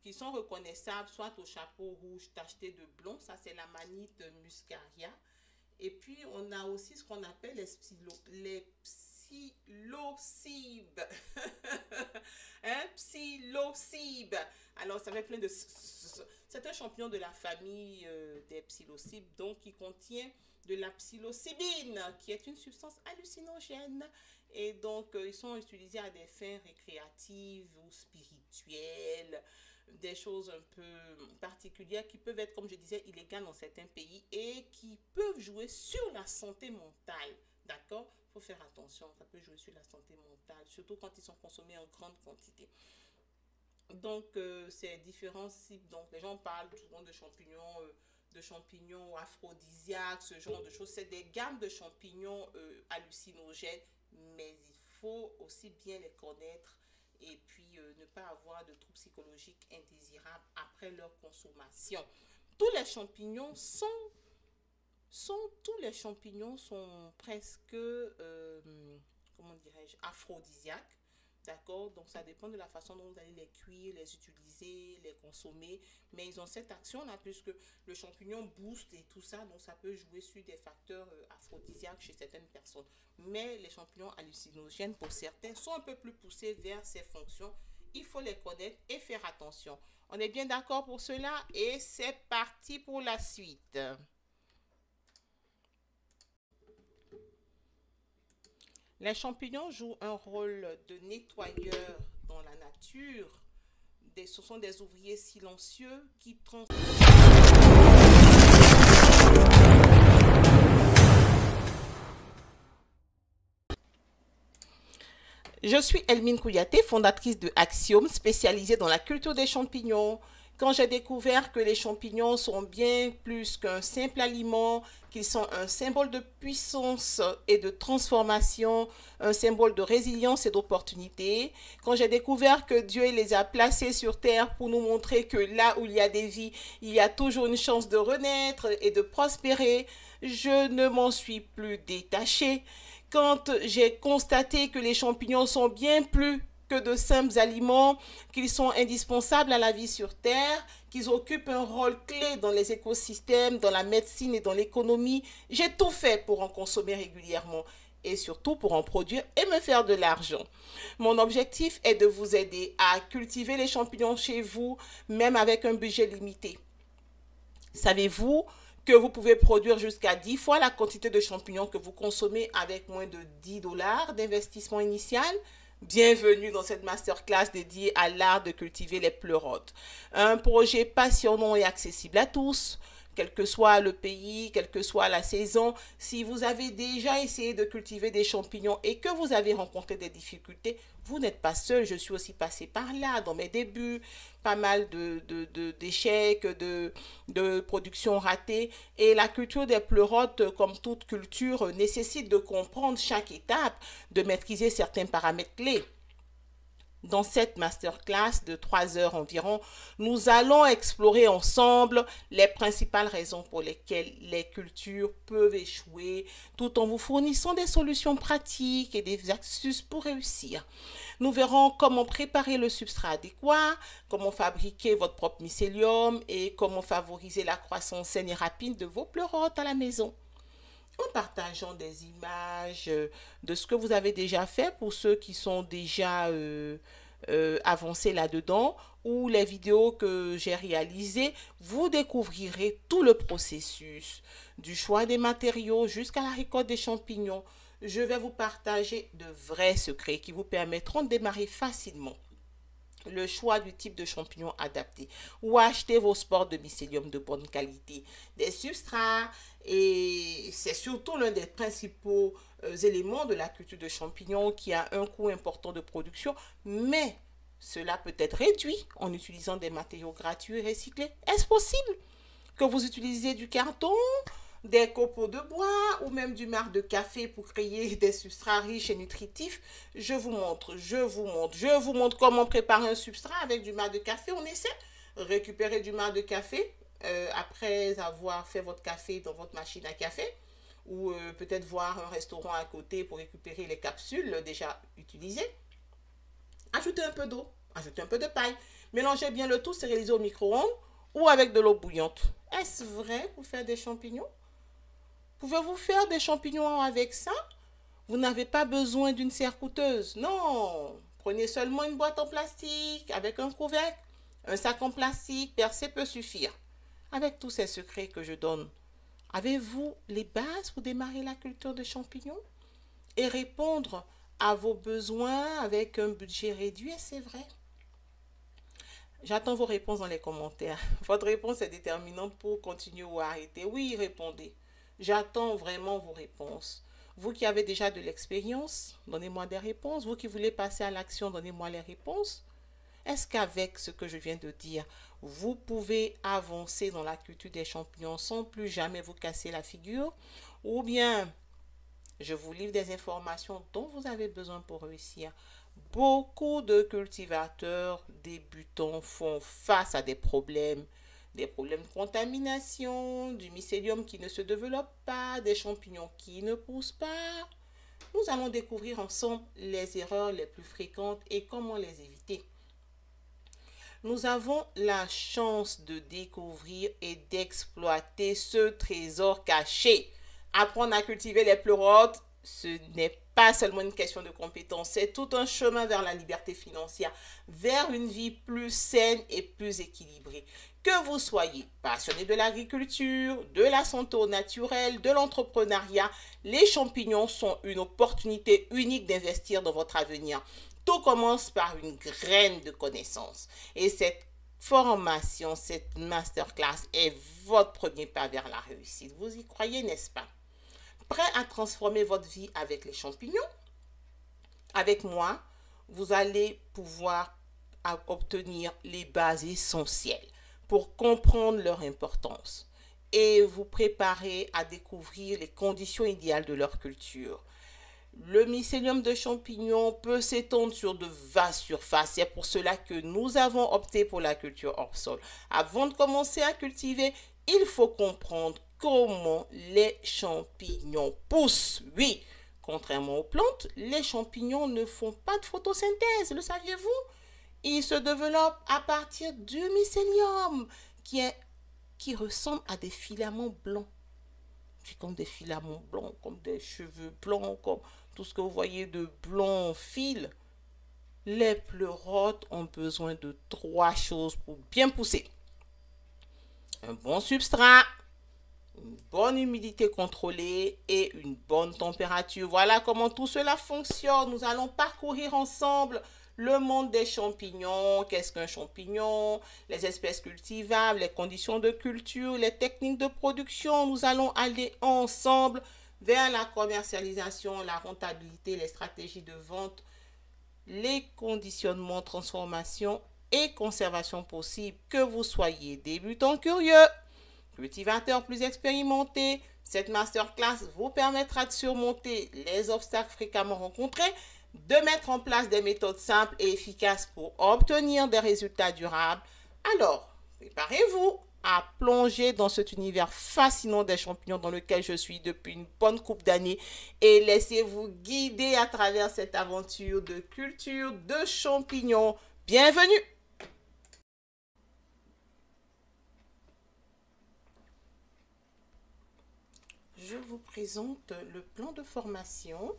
qui sont reconnaissables, soit au chapeau rouge tacheté de blond. Ça, c'est l'amanite muscaria. Et puis, on a aussi ce qu'on appelle les psilocybes. Psilocybes. Alors, ça fait plein de... C'est un champignon de la famille des psilocybes, donc qui contient de la psilocybine, qui est une substance hallucinogène. Et donc, ils sont utilisés à des fins récréatives ou spirituelles, des choses un peu particulières qui peuvent être, comme je disais, illégales dans certains pays et qui peuvent jouer sur la santé mentale. D'accord? Il faut faire attention, ça peut jouer sur la santé mentale, surtout quand ils sont consommés en grande quantité. Donc, c'est différents types. Donc, les gens parlent souvent de champignons aphrodisiaques, ce genre de choses. C'est des gammes de champignons hallucinogènes, mais il faut aussi bien les connaître et puis ne pas avoir de troubles psychologiques indésirables après leur consommation. Tous les champignons sont presque, comment dirais-je, aphrodisiaques. D'accord? Donc, ça dépend de la façon dont vous allez les cuire, les utiliser, les consommer. Mais ils ont cette action-là, puisque le champignon booste et tout ça. Donc, ça peut jouer sur des facteurs aphrodisiaques chez certaines personnes. Mais les champignons hallucinogènes, pour certains, sont un peu plus poussés vers ces fonctions. Il faut les connaître et faire attention. On est bien d'accord pour cela? Et c'est parti pour la suite. Les champignons jouent un rôle de nettoyeur dans la nature. Ce sont des ouvriers silencieux qui Je suis Elmine Kouyaté, fondatrice de Axiom, spécialisée dans la culture des champignons. Quand j'ai découvert que les champignons sont bien plus qu'un simple aliment, qu'ils sont un symbole de puissance et de transformation, un symbole de résilience et d'opportunité, quand j'ai découvert que Dieu les a placés sur terre pour nous montrer que là où il y a des vies, il y a toujours une chance de renaître et de prospérer, je ne m'en suis plus détachée. Quand j'ai constaté que les champignons sont bien plus que de simples aliments, qu'ils sont indispensables à la vie sur Terre, qu'ils occupent un rôle clé dans les écosystèmes, dans la médecine et dans l'économie, j'ai tout fait pour en consommer régulièrement et surtout pour en produire et me faire de l'argent. Mon objectif est de vous aider à cultiver les champignons chez vous, même avec un budget limité. Savez-vous que vous pouvez produire jusqu'à 10 fois la quantité de champignons que vous consommez avec moins de $10 d'investissement initial? Bienvenue dans cette masterclass dédiée à l'art de cultiver les pleurotes. Un projet passionnant et accessible à tous. quel que soit le pays, quelle que soit la saison. Si vous avez déjà essayé de cultiver des champignons et que vous avez rencontré des difficultés, vous n'êtes pas seul. Je suis aussi passée par là dans mes débuts, pas mal d'échecs, de production ratée. Et la culture des pleurotes, comme toute culture, nécessite de comprendre chaque étape, de maîtriser certains paramètres clés. Dans cette masterclass de 3 heures environ, nous allons explorer ensemble les principales raisons pour lesquelles les cultures peuvent échouer, tout en vous fournissant des solutions pratiques et des astuces pour réussir. Nous verrons comment préparer le substrat adéquat, comment fabriquer votre propre mycélium et comment favoriser la croissance saine et rapide de vos pleurotes à la maison. En partageant des images de ce que vous avez déjà fait pour ceux qui sont déjà avancés là-dedans, ou les vidéos que j'ai réalisées, vous découvrirez tout le processus, du choix des matériaux jusqu'à la récolte des champignons. Je vais vous partager de vrais secrets qui vous permettront de démarrer facilement le choix du type de champignon adapté, ou acheter vos spores de mycélium de bonne qualité, des substrats, et c'est surtout l'un des principaux éléments de la culture de champignons qui a un coût important de production, mais cela peut être réduit en utilisant des matériaux gratuits et recyclés. Est-ce possible que vous utilisez du carton, des copeaux de bois ou même du marc de café pour créer des substrats riches et nutritifs? Je vous montre comment préparer un substrat avec du marc de café. On essaie de récupérer du marc de café après avoir fait votre café dans votre machine à café, ou peut-être voir un restaurant à côté pour récupérer les capsules déjà utilisées. Ajoutez un peu d'eau, ajoutez un peu de paille, mélangez bien le tout, stérilisez au micro-ondes ou avec de l'eau bouillante. Est-ce vrai pour faire des champignons? Pouvez-vous faire des champignons avec ça? Vous n'avez pas besoin d'une serre coûteuse. Non, prenez seulement une boîte en plastique avec un couvercle. Un sac en plastique percé peut suffire. Avec tous ces secrets que je donne, avez-vous les bases pour démarrer la culture de champignons et répondre à vos besoins avec un budget réduit? C'est vrai. J'attends vos réponses dans les commentaires. Votre réponse est déterminante pour continuer ou arrêter. Oui, répondez. J'attends vraiment vos réponses. Vous qui avez déjà de l'expérience, donnez-moi des réponses. Vous qui voulez passer à l'action, donnez-moi les réponses. Est-ce qu'avec ce que je viens de dire, vous pouvez avancer dans la culture des champignons sans plus jamais vous casser la figure? Ou bien, je vous livre des informations dont vous avez besoin pour réussir. Beaucoup de cultivateurs débutants font face à des problèmes de contamination, du mycélium qui ne se développe pas, des champignons qui ne poussent pas. Nous allons découvrir ensemble les erreurs les plus fréquentes et comment les éviter. Nous avons la chance de découvrir et d'exploiter ce trésor caché. Apprendre à cultiver les pleurotes, ce n'est pas seulement une question de compétence, c'est tout un chemin vers la liberté financière, vers une vie plus saine et plus équilibrée. Que vous soyez passionné de l'agriculture, de la santé au naturel, de l'entrepreneuriat, les champignons sont une opportunité unique d'investir dans votre avenir. Tout commence par une graine de connaissance. Et cette formation, cette masterclass est votre premier pas vers la réussite. Vous y croyez, n'est-ce pas? Prêt à transformer votre vie avec les champignons? Avec moi, vous allez pouvoir obtenir les bases essentielles pour comprendre leur importance et vous préparer à découvrir les conditions idéales de leur culture. Le mycélium de champignons peut s'étendre sur de vastes surfaces. C'est pour cela que nous avons opté pour la culture hors sol. Avant de commencer à cultiver, il faut comprendre comment les champignons poussent. Oui, contrairement aux plantes, les champignons ne font pas de photosynthèse, le saviez-vous? Ils se développent à partir du mycélium qui ressemble à des filaments blancs. C'est comme des filaments blancs, comme des cheveux blancs, comme tout ce que vous voyez de blanc en fil. Les pleurotes ont besoin de 3 choses pour bien pousser. Un bon substrat, une bonne humidité contrôlée et une bonne température. Voilà comment tout cela fonctionne. Nous allons parcourir ensemble le monde des champignons, qu'est-ce qu'un champignon, les espèces cultivables, les conditions de culture, les techniques de production. Nous allons aller ensemble vers la commercialisation, la rentabilité, les stratégies de vente, les conditionnements, transformation et conservation possibles. Que vous soyez débutant curieux, cultivateur plus expérimenté, cette masterclass vous permettra de surmonter les obstacles fréquemment rencontrés, de mettre en place des méthodes simples et efficaces pour obtenir des résultats durables. Alors, préparez-vous à plonger dans cet univers fascinant des champignons dans lequel je suis depuis une bonne couple d'années et laissez-vous guider à travers cette aventure de culture de champignons. Bienvenue! Je vous présente le plan de formation.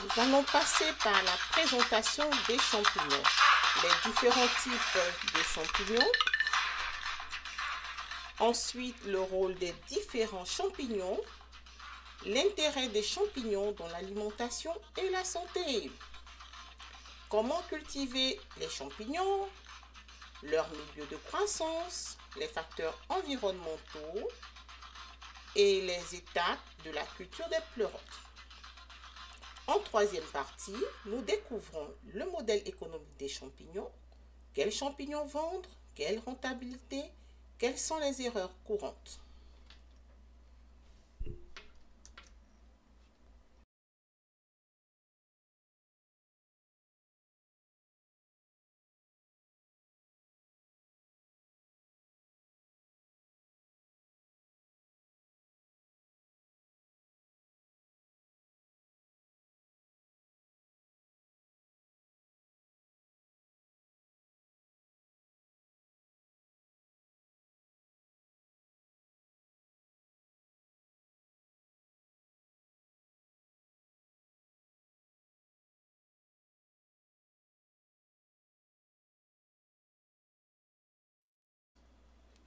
Nous allons passer par la présentation des champignons, les différents types de champignons. Ensuite, le rôle des différents champignons, l'intérêt des champignons dans l'alimentation et la santé. Comment cultiver les champignons, leur milieu de croissance, les facteurs environnementaux et les étapes de la culture des pleurotes. En troisième partie, nous découvrons le modèle économique des champignons, quels champignons vendre, quelle rentabilité, quelles sont les erreurs courantes.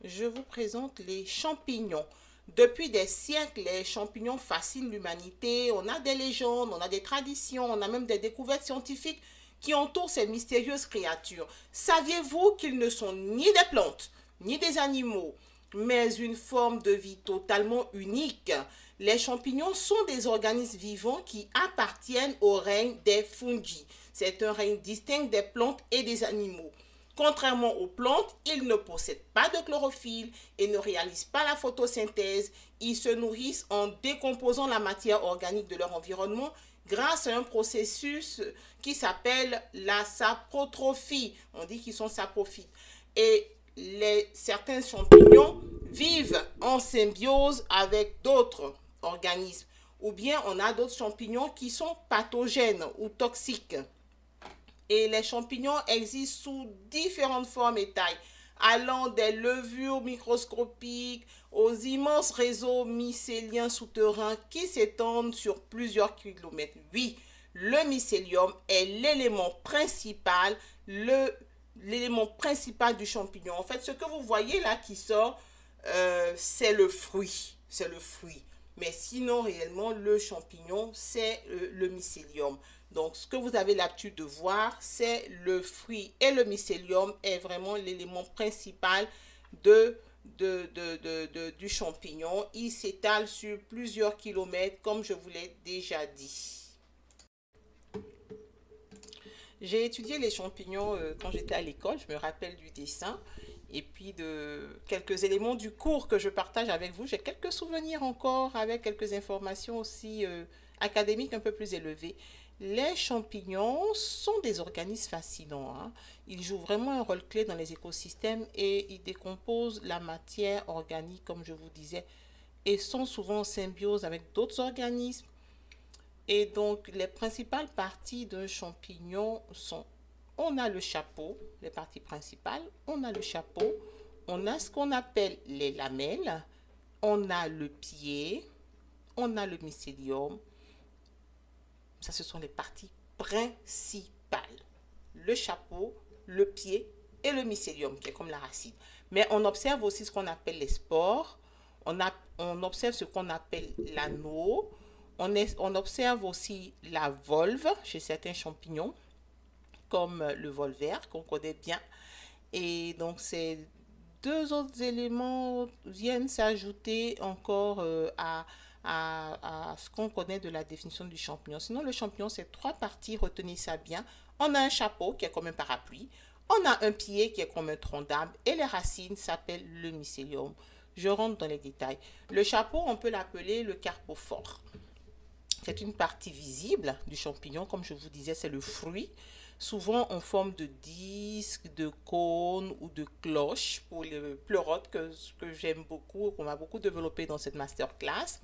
Je vous présente les champignons. Depuis des siècles, les champignons fascinent l'humanité. On a des légendes, on a des traditions, on a même des découvertes scientifiques qui entourent ces mystérieuses créatures. Saviez-vous qu'ils ne sont ni des plantes, ni des animaux, mais une forme de vie totalement unique? Les champignons sont des organismes vivants qui appartiennent au règne des fungi. C'est un règne distinct des plantes et des animaux. Contrairement aux plantes, ils ne possèdent pas de chlorophylle et ne réalisent pas la photosynthèse. Ils se nourrissent en décomposant la matière organique de leur environnement grâce à un processus qui s'appelle la saprotrophie. On dit qu'ils sont saprophytes. Et certains champignons vivent en symbiose avec d'autres organismes. Ou bien on a d'autres champignons qui sont pathogènes ou toxiques. Et les champignons existent sous différentes formes et tailles, allant des levures microscopiques aux immenses réseaux mycéliens souterrains qui s'étendent sur plusieurs kilomètres. Oui, le mycélium est l'élément principal, du champignon. En fait, ce que vous voyez là qui sort, c'est le fruit. C'est le fruit. Mais sinon, réellement, le champignon, c'est le mycélium. Donc, ce que vous avez l'habitude de voir, c'est le fruit. Et le mycélium est vraiment l'élément principal du champignon. Il s'étale sur plusieurs kilomètres, comme je vous l'ai déjà dit. J'ai étudié les champignons quand j'étais à l'école, je me rappelle du dessin. Et puis de quelques éléments du cours que je partage avec vous. J'ai quelques souvenirs encore avec quelques informations aussi académiques un peu plus élevées. Les champignons sont des organismes fascinants, hein. Ils jouent vraiment un rôle clé dans les écosystèmes et ils décomposent la matière organique, comme je vous disais, et sont souvent en symbiose avec d'autres organismes. Et donc, les principales parties d'un champignon sont: on a le chapeau, les parties principales, on a le chapeau, on a ce qu'on appelle les lamelles, on a le pied, on a le mycélium. Ça, ce sont les parties principales. Le chapeau, le pied et le mycélium, qui est comme la racine. Mais on observe aussi ce qu'on appelle les spores, on observe ce qu'on appelle l'anneau, On observe aussi la volve chez certains champignons, comme le vol vert qu'on connaît bien. Et donc, ces deux autres éléments viennent s'ajouter encore à ce qu'on connaît de la définition du champignon. Sinon, le champignon, c'est trois parties, retenez ça bien. On a un chapeau qui est comme un parapluie. On a un pied qui est comme un tronc d'arbre et les racines s'appellent le mycélium. Je rentre dans les détails. Le chapeau, on peut l'appeler le carpophore. C'est une partie visible du champignon, comme je vous disais, c'est le fruit, souvent en forme de disque, de cône ou de cloche pour le pleurote que j'aime beaucoup, qu'on va beaucoup développer dans cette masterclass.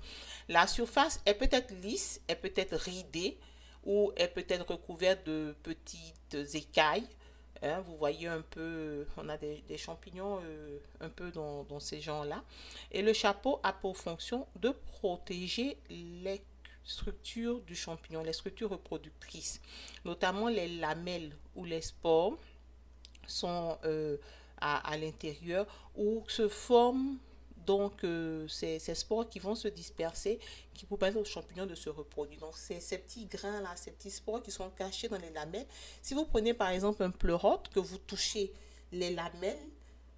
La surface est peut-être lisse, est peut-être ridée ou est peut-être recouverte de petites écailles. Hein, vous voyez un peu, on a des champignons un peu dans ces genres-là. Et le chapeau a pour fonction de protéger les structures du champignon, les structures reproductrices, notamment les lamelles ou les spores sont à l'intérieur où se forment donc ces spores qui vont se disperser, qui vous permettent aux champignons de se reproduire. Donc c'est ces petits grains là, ces petits spores qui sont cachés dans les lamelles. Si vous prenez par exemple un pleurote, que vous touchez les lamelles,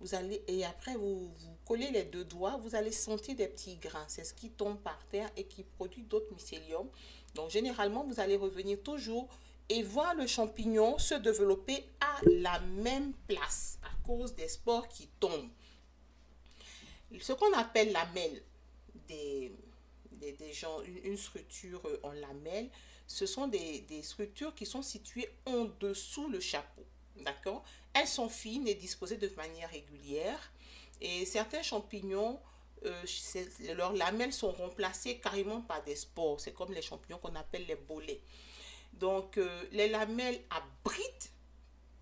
vous allez, et après vous collez les deux doigts, vous allez sentir des petits grains. C'est ce qui tombe par terre et qui produit d'autres mycéliums. Donc généralement, vous allez revenir toujours et voir le champignon se développer à la même place à cause des spores qui tombent. Ce qu'on appelle lamelle, une structure en lamelle, ce sont des structures qui sont situées en dessous le chapeau. D'accord? Elles sont fines et disposées de manière régulière. Et certains champignons, leurs lamelles sont remplacées carrément par des spores. C'est comme les champignons qu'on appelle les bolets. Donc, les lamelles abritent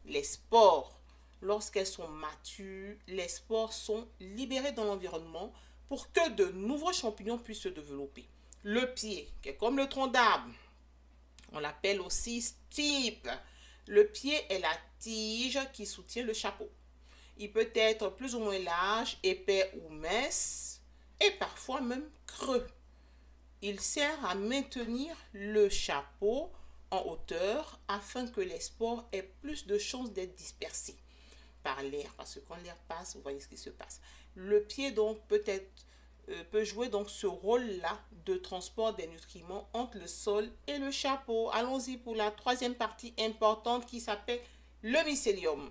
les spores. Lorsqu'elles sont matures, les spores sont libérées dans l'environnement pour que de nouveaux champignons puissent se développer. Le pied, qui est comme le tronc d'arbre, on l'appelle aussi stipe. Le pied est la tige qui soutient le chapeau. Il peut être plus ou moins large, épais ou mince, et parfois même creux. Il sert à maintenir le chapeau en hauteur afin que les spores aient plus de chances d'être dispersés par l'air, parce que quand l'air passe, vous voyez ce qui se passe. Le pied donc peut jouer donc ce rôle-là de transport des nutriments entre le sol et le chapeau. Allons-y pour la troisième partie importante qui s'appelle le mycélium.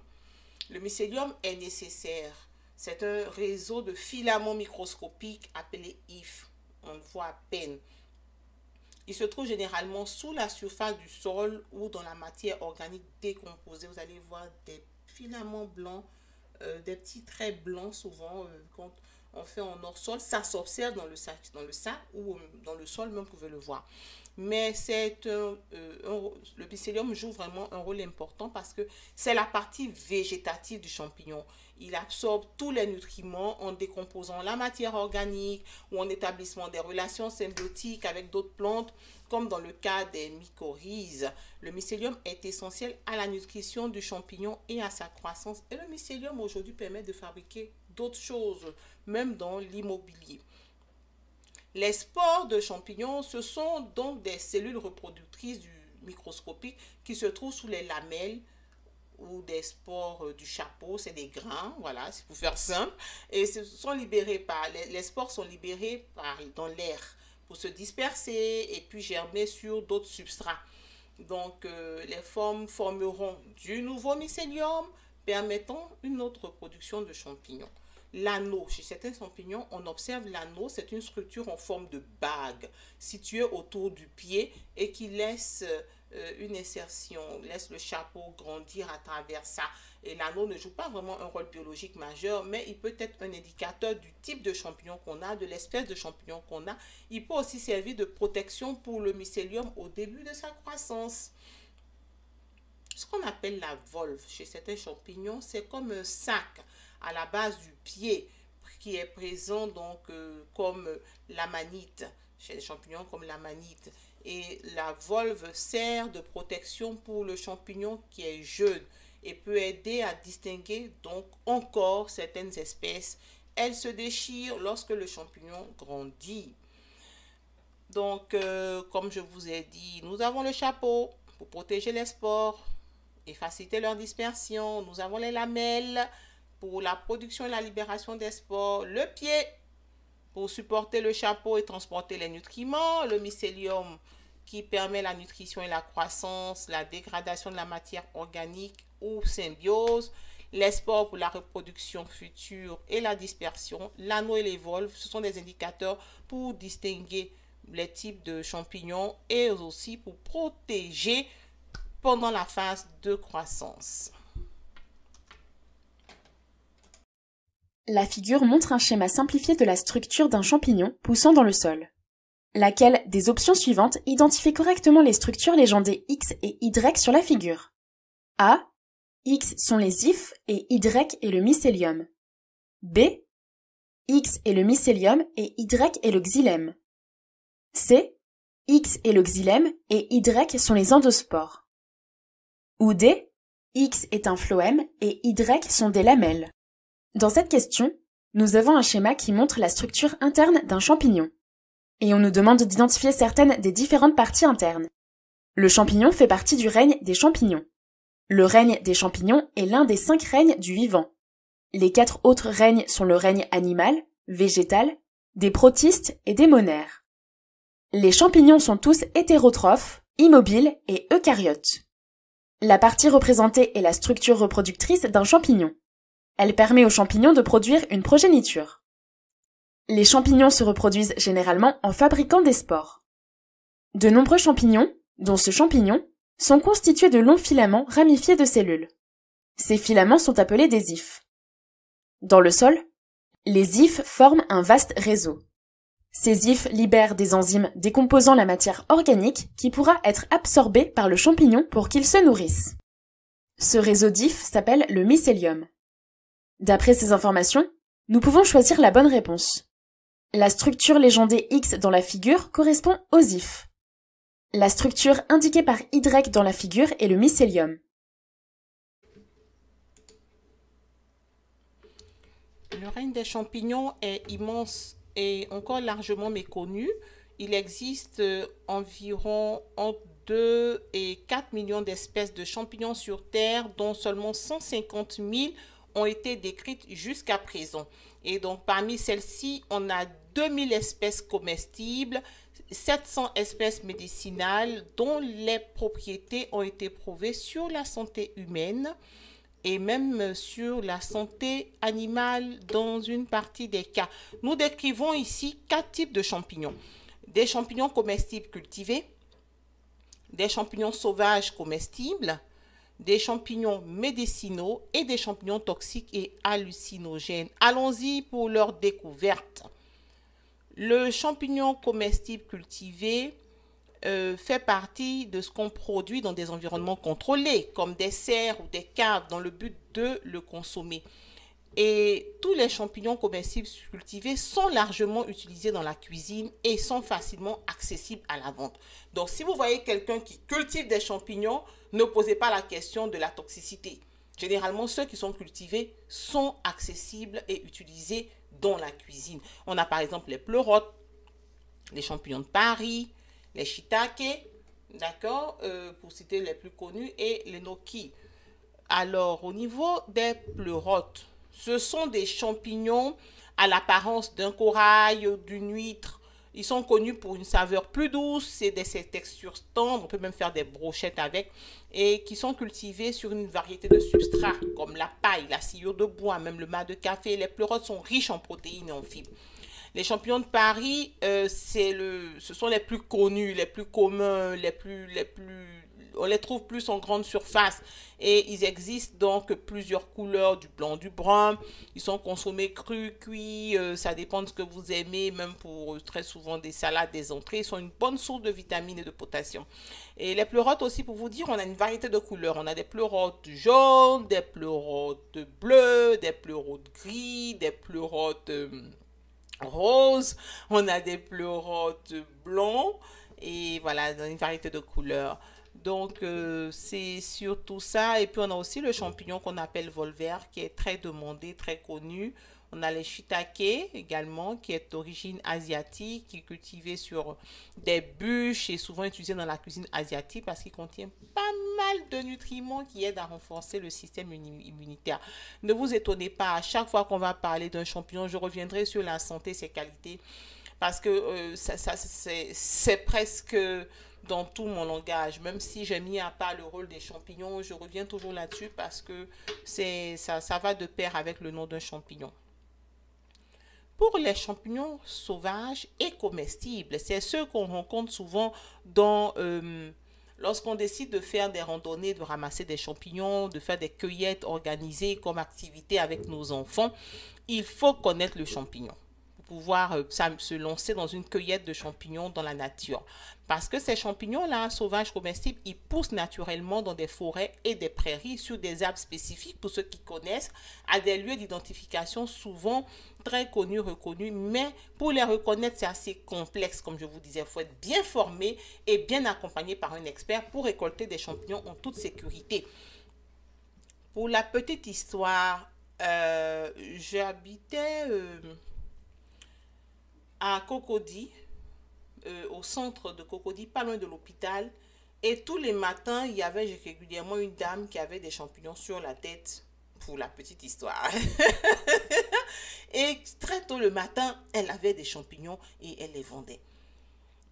Le mycélium est nécessaire. C'est un réseau de filaments microscopiques appelé hyphes. On le voit à peine. Il se trouve généralement sous la surface du sol ou dans la matière organique décomposée. Vous allez voir des filaments blancs, des petits traits blancs souvent quand on fait en hors-sol. Ça s'observe dans le sac ou dans le sol même, vous pouvez le voir. Mais le mycélium joue vraiment un rôle important parce que c'est la partie végétative du champignon. Il absorbe tous les nutriments en décomposant la matière organique ou en établissant des relations symbiotiques avec d'autres plantes, comme dans le cas des mycorhizes. Le mycélium est essentiel à la nutrition du champignon et à sa croissance. Et le mycélium aujourd'hui permet de fabriquer d'autres choses, même dans l'immobilier. Les spores de champignons, ce sont donc des cellules reproductrices microscopiques qui se trouvent sous les lamelles ou des spores du chapeau, c'est des grains, voilà, c'est pour faire simple. Et les spores sont libérés dans l'air pour se disperser et puis germer sur d'autres substrats. Donc, les formes formeront du nouveau mycélium permettant une autre reproduction de champignons. L'anneau, chez certains champignons, on observe l'anneau, c'est une structure en forme de bague située autour du pied et qui laisse une insertion, laisse le chapeau grandir à travers ça. Et l'anneau ne joue pas vraiment un rôle biologique majeur, mais il peut être un indicateur du type de champignon qu'on a, de l'espèce de champignon qu'on a. Il peut aussi servir de protection pour le mycélium au début de sa croissance. Ce qu'on appelle la volve chez certains champignons, c'est comme un sac à la base du pied qui est présent donc comme l'amanite, chez les champignons comme l'amanite. Et la volve sert de protection pour le champignon qui est jeune et peut aider à distinguer donc encore certaines espèces. Elle se déchire lorsque le champignon grandit. Donc, comme je vous ai dit, nous avons le chapeau pour protéger les spores et faciliter leur dispersion. Nous avons les lamelles pour la production et la libération des spores. Le pied pour supporter le chapeau et transporter les nutriments. Le mycélium qui permet la nutrition et la croissance, la dégradation de la matière organique ou symbiose. Les spores pour la reproduction future et la dispersion. L'anneau et les volves, ce sont des indicateurs pour distinguer les types de champignons et aussi pour protéger pendant la phase de croissance. La figure montre un schéma simplifié de la structure d'un champignon poussant dans le sol. Laquelle des options suivantes identifie correctement les structures légendées X et Y sur la figure? A. X sont les hyphes et Y est le mycélium. B. X est le mycélium et Y est le xylème. C. X est le xylème et Y sont les endospores. Ou D. X est un phloème et Y sont des lamelles. Dans cette question, nous avons un schéma qui montre la structure interne d'un champignon. Et on nous demande d'identifier certaines des différentes parties internes. Le champignon fait partie du règne des champignons. Le règne des champignons est l'un des 5 règnes du vivant. Les 4 autres règnes sont le règne animal, végétal, des protistes et des monaires. Les champignons sont tous hétérotrophes, immobiles et eucaryotes. La partie représentée est la structure reproductrice d'un champignon. Elle permet aux champignons de produire une progéniture. Les champignons se reproduisent généralement en fabriquant des spores. De nombreux champignons, dont ce champignon, sont constitués de longs filaments ramifiés de cellules. Ces filaments sont appelés des hyphes. Dans le sol, les hyphes forment un vaste réseau. Ces hyphes libèrent des enzymes décomposant la matière organique qui pourra être absorbée par le champignon pour qu'il se nourrisse. Ce réseau d'hyphes s'appelle le mycélium. D'après ces informations, nous pouvons choisir la bonne réponse. La structure légendée X dans la figure correspond aux hyphes. La structure indiquée par Y dans la figure est le mycélium. Le règne des champignons est immense et encore largement méconnu. Il existe environ entre 2 et 4 millions d'espèces de champignons sur Terre, dont seulement 150 000 ont été décrites jusqu'à présent. Et donc, parmi celles-ci, on a 2000 espèces comestibles, 700 espèces médicinales dont les propriétés ont été prouvées sur la santé humaine et même sur la santé animale dans une partie des cas. Nous décrivons ici 4 types de champignons. Des champignons comestibles cultivés, des champignons sauvages comestibles, des champignons médicinaux et des champignons toxiques et hallucinogènes. Allons-y pour leur découverte. Le champignon comestible cultivé fait partie de ce qu'on produit dans des environnements contrôlés, comme des serres ou des caves, dans le but de le consommer. Et tous les champignons comestibles cultivés sont largement utilisés dans la cuisine et sont facilement accessibles à la vente. Donc, si vous voyez quelqu'un qui cultive des champignons, ne posez pas la question de la toxicité. Généralement, ceux qui sont cultivés sont accessibles et utilisés dans la cuisine. On a par exemple les pleurotes, les champignons de Paris, les shiitake, d'accord, pour citer les plus connus, et les gnocchis. Alors, au niveau des pleurotes, ce sont des champignons à l'apparence d'un corail ou d'une huître. Ils sont connus pour une saveur plus douce, c'est de ces textures tendres, on peut même faire des brochettes avec, et qui sont cultivés sur une variété de substrats comme la paille, la sciure de bois, même le mat de café. Les pleurotes sont riches en protéines et en fibres. Les champignons de Paris, ce sont les plus connus, les plus communs, on les trouve plus en grande surface. Et ils existent donc plusieurs couleurs, du blanc, du brun. Ils sont consommés crus, cuits, ça dépend de ce que vous aimez, même pour très souvent des salades, des entrées. Ils sont une bonne source de vitamines et de potassium. Et les pleurotes aussi, pour vous dire, on a une variété de couleurs. On a des pleurotes jaunes, des pleurotes bleues, des pleurotes gris, des pleurotes roses. On a des pleurotes blancs. Et voilà, dans une variété de couleurs. Donc, c'est surtout ça. Et puis, on a aussi le champignon qu'on appelle volvert, qui est très demandé, très connu. On a les shiitake également, qui est d'origine asiatique, qui est cultivé sur des bûches et souvent utilisé dans la cuisine asiatique parce qu'il contient pas mal de nutriments qui aident à renforcer le système immunitaire. Ne vous étonnez pas, à chaque fois qu'on va parler d'un champignon, je reviendrai sur la santé, ses qualités, parce que c'est presque dans tout mon langage. Même si j'ai mis à part le rôle des champignons, je reviens toujours là-dessus parce que ça va de pair avec le nom d'un champignon. Pour les champignons sauvages et comestibles, c'est ceux qu'on rencontre souvent dans... lorsqu'on décide de faire des randonnées, de ramasser des champignons, de faire des cueillettes organisées comme activité avec nos enfants, il faut connaître le champignon pour pouvoir se lancer dans une cueillette de champignons dans la nature. Parce que ces champignons-là, sauvages comestibles, ils poussent naturellement dans des forêts et des prairies sur des arbres spécifiques, pour ceux qui connaissent, à des lieux d'identification souvent très connus, reconnus, mais pour les reconnaître, c'est assez complexe, comme je vous disais. Il faut être bien formé et bien accompagné par un expert pour récolter des champignons en toute sécurité. Pour la petite histoire, j'habitais à Cocody, au centre de Cocody, pas loin de l'hôpital. Et tous les matins, il y avait régulièrement une dame qui avait des champignons sur la tête, pour la petite histoire. Et très tôt le matin, elle avait des champignons et elle les vendait.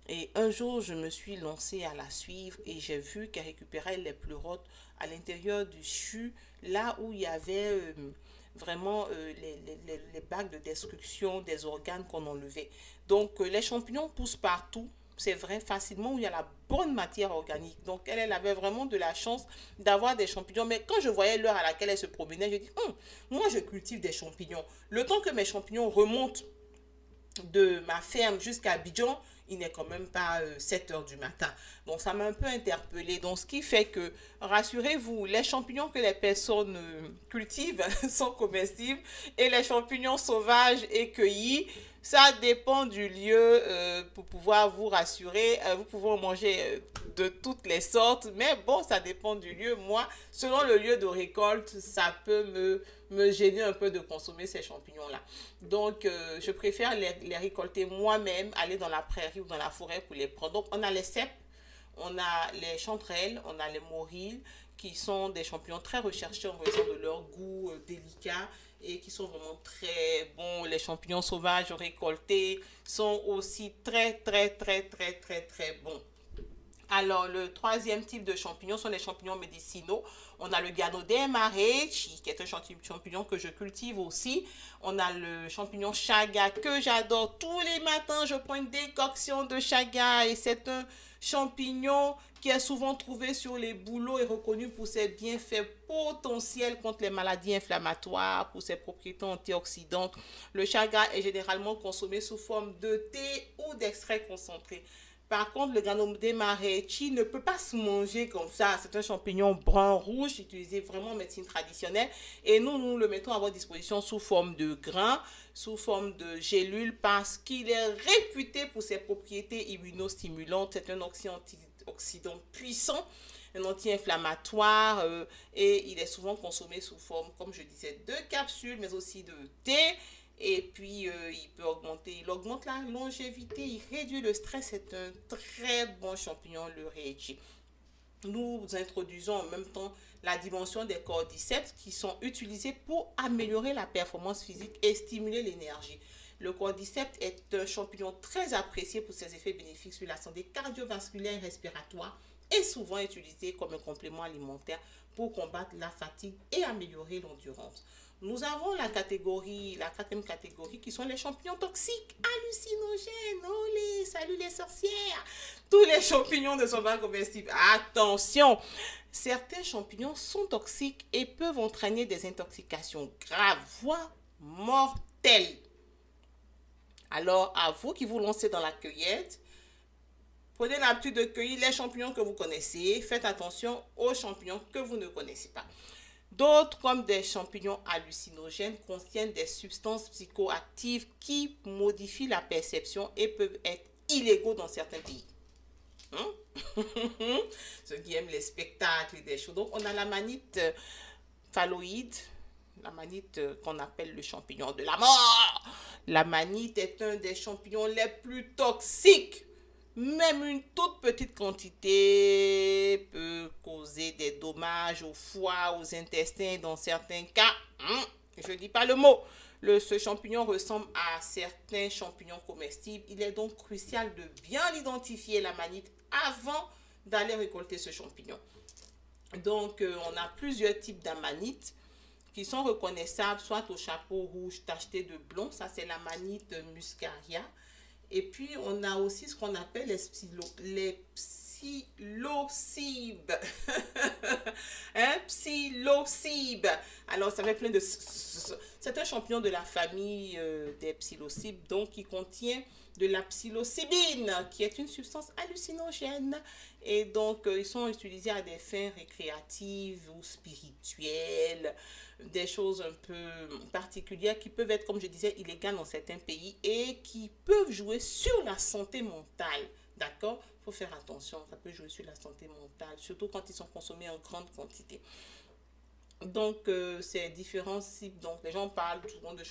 Et un jour, je me suis lancée à la suivre et j'ai vu qu'elle récupérait les pleurotes à l'intérieur du chute, là où il y avait vraiment les bacs de destruction des organes qu'on enlevait. Donc, les champignons poussent partout. C'est vrai, facilement, où il y a la bonne matière organique. Donc, elle avait vraiment de la chance d'avoir des champignons. Mais quand je voyais l'heure à laquelle elle se promenait, je dis, moi, je cultive des champignons. Le temps que mes champignons remontent de ma ferme jusqu'à Abidjan, il n'est quand même pas 7 heures du matin. Donc, ça m'a un peu interpellée. Donc, ce qui fait que, rassurez-vous, les champignons que les personnes cultivent sont comestibles et les champignons sauvages et cueillis, ça dépend du lieu pour pouvoir vous rassurer. Vous pouvez en manger de toutes les sortes, mais bon, ça dépend du lieu. Moi, selon le lieu de récolte, ça peut me gêner un peu de consommer ces champignons-là. Donc, je préfère les récolter moi-même, aller dans la prairie ou dans la forêt pour les prendre. Donc, on a les cèpes, on a les chanterelles, on a les morilles, qui sont des champignons très recherchés en raison de leur goût délicat et qui sont vraiment très bons. Les champignons sauvages récoltés sont aussi très bons. Alors, le troisième type de champignons sont les champignons médicinaux. On a le Ganoderma arechi, qui est un champignon que je cultive aussi. On a le champignon chaga, que j'adore. Tous les matins, je prends une décoction de chaga et c'est un champignon qui est souvent trouvé sur les bouleaux et reconnu pour ses bienfaits potentiels contre les maladies inflammatoires, pour ses propriétés antioxydantes. Le chaga est généralement consommé sous forme de thé ou d'extrait concentré. Par contre, le Ganoderma arechi ne peut pas se manger comme ça. C'est un champignon brun-rouge utilisé vraiment en médecine traditionnelle. Et nous le mettons à votre disposition sous forme de grains, sous forme de gélules, parce qu'il est réputé pour ses propriétés immunostimulantes. C'est un antioxydant puissant, un anti-inflammatoire, et il est souvent consommé sous forme, comme je disais, de capsules, mais aussi de thé. Et puis, il augmente la longévité, il réduit le stress. C'est un très bon champignon, le reishi. Nous introduisons en même temps la dimension des cordyceps qui sont utilisés pour améliorer la performance physique et stimuler l'énergie. Le cordyceps est un champignon très apprécié pour ses effets bénéfiques sur la santé cardiovasculaire et respiratoire et souvent utilisé comme un complément alimentaire pour combattre la fatigue et améliorer l'endurance. Nous avons la quatrième catégorie qui sont les champignons toxiques, hallucinogènes. Olé, salut les sorcières. Tous les champignons ne sont pas comestibles. Attention, certains champignons sont toxiques et peuvent entraîner des intoxications graves, voire mortelles. Alors, à vous qui vous lancez dans la cueillette, prenez l'habitude de cueillir les champignons que vous connaissez. Faites attention aux champignons que vous ne connaissez pas. D'autres, comme des champignons hallucinogènes, contiennent des substances psychoactives qui modifient la perception et peuvent être illégaux dans certains pays. Ceux qui aiment les spectacles et des shows. Donc, on a la manite phalloïde, qu'on appelle le champignon de la mort. La manite est un des champignons les plus toxiques. Même une toute petite quantité peut causer des dommages au foie, aux intestins, dans certains cas. Je ne dis pas le mot. Ce champignon ressemble à certains champignons comestibles. Il est donc crucial de bien identifier la manite avant d'aller récolter ce champignon. Donc, on a plusieurs types d'amanites qui sont reconnaissables soit au chapeau rouge tacheté de blond, ça c'est l'amanite muscaria. Et puis, on a aussi ce qu'on appelle les psilocybes. Psilocybes. Alors, ça fait plein de... C'est un champignon de la famille des psilocybes, donc qui contient de la psilocybine, qui est une substance hallucinogène. Et donc, ils sont utilisés à des fins récréatives ou spirituelles, des choses un peu particulières qui peuvent être, comme je disais, illégales dans certains pays et qui peuvent jouer sur la santé mentale. D'accord? Il faut faire attention, ça peut jouer sur la santé mentale, surtout quand ils sont consommés en grande quantité. Donc, c'est différents types. Donc, les gens parlent souvent de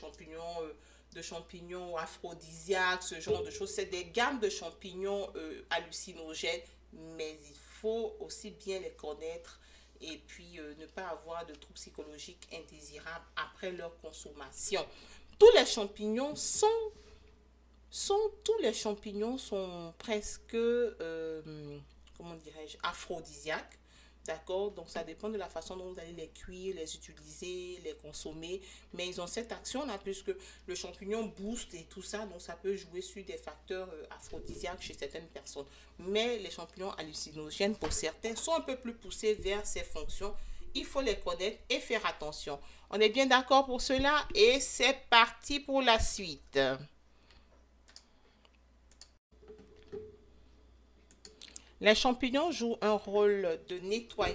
champignons aphrodisiaques, ce genre de choses. C'est des gammes de champignons hallucinogènes, mais il faut aussi bien les connaître et puis ne pas avoir de troubles psychologiques indésirables après leur consommation. Tous les champignons sont presque, comment dirais-je, aphrodisiaques. D'accord? Donc, ça dépend de la façon dont vous allez les cuire, les utiliser, les consommer. Mais ils ont cette action-là, puisque le champignon booste et tout ça. Donc, ça peut jouer sur des facteurs aphrodisiaques chez certaines personnes. Mais les champignons hallucinogènes, pour certains, sont un peu plus poussés vers ces fonctions. Il faut les connaître et faire attention. On est bien d'accord pour cela? Et c'est parti pour la suite. Les champignons jouent un rôle de nettoyage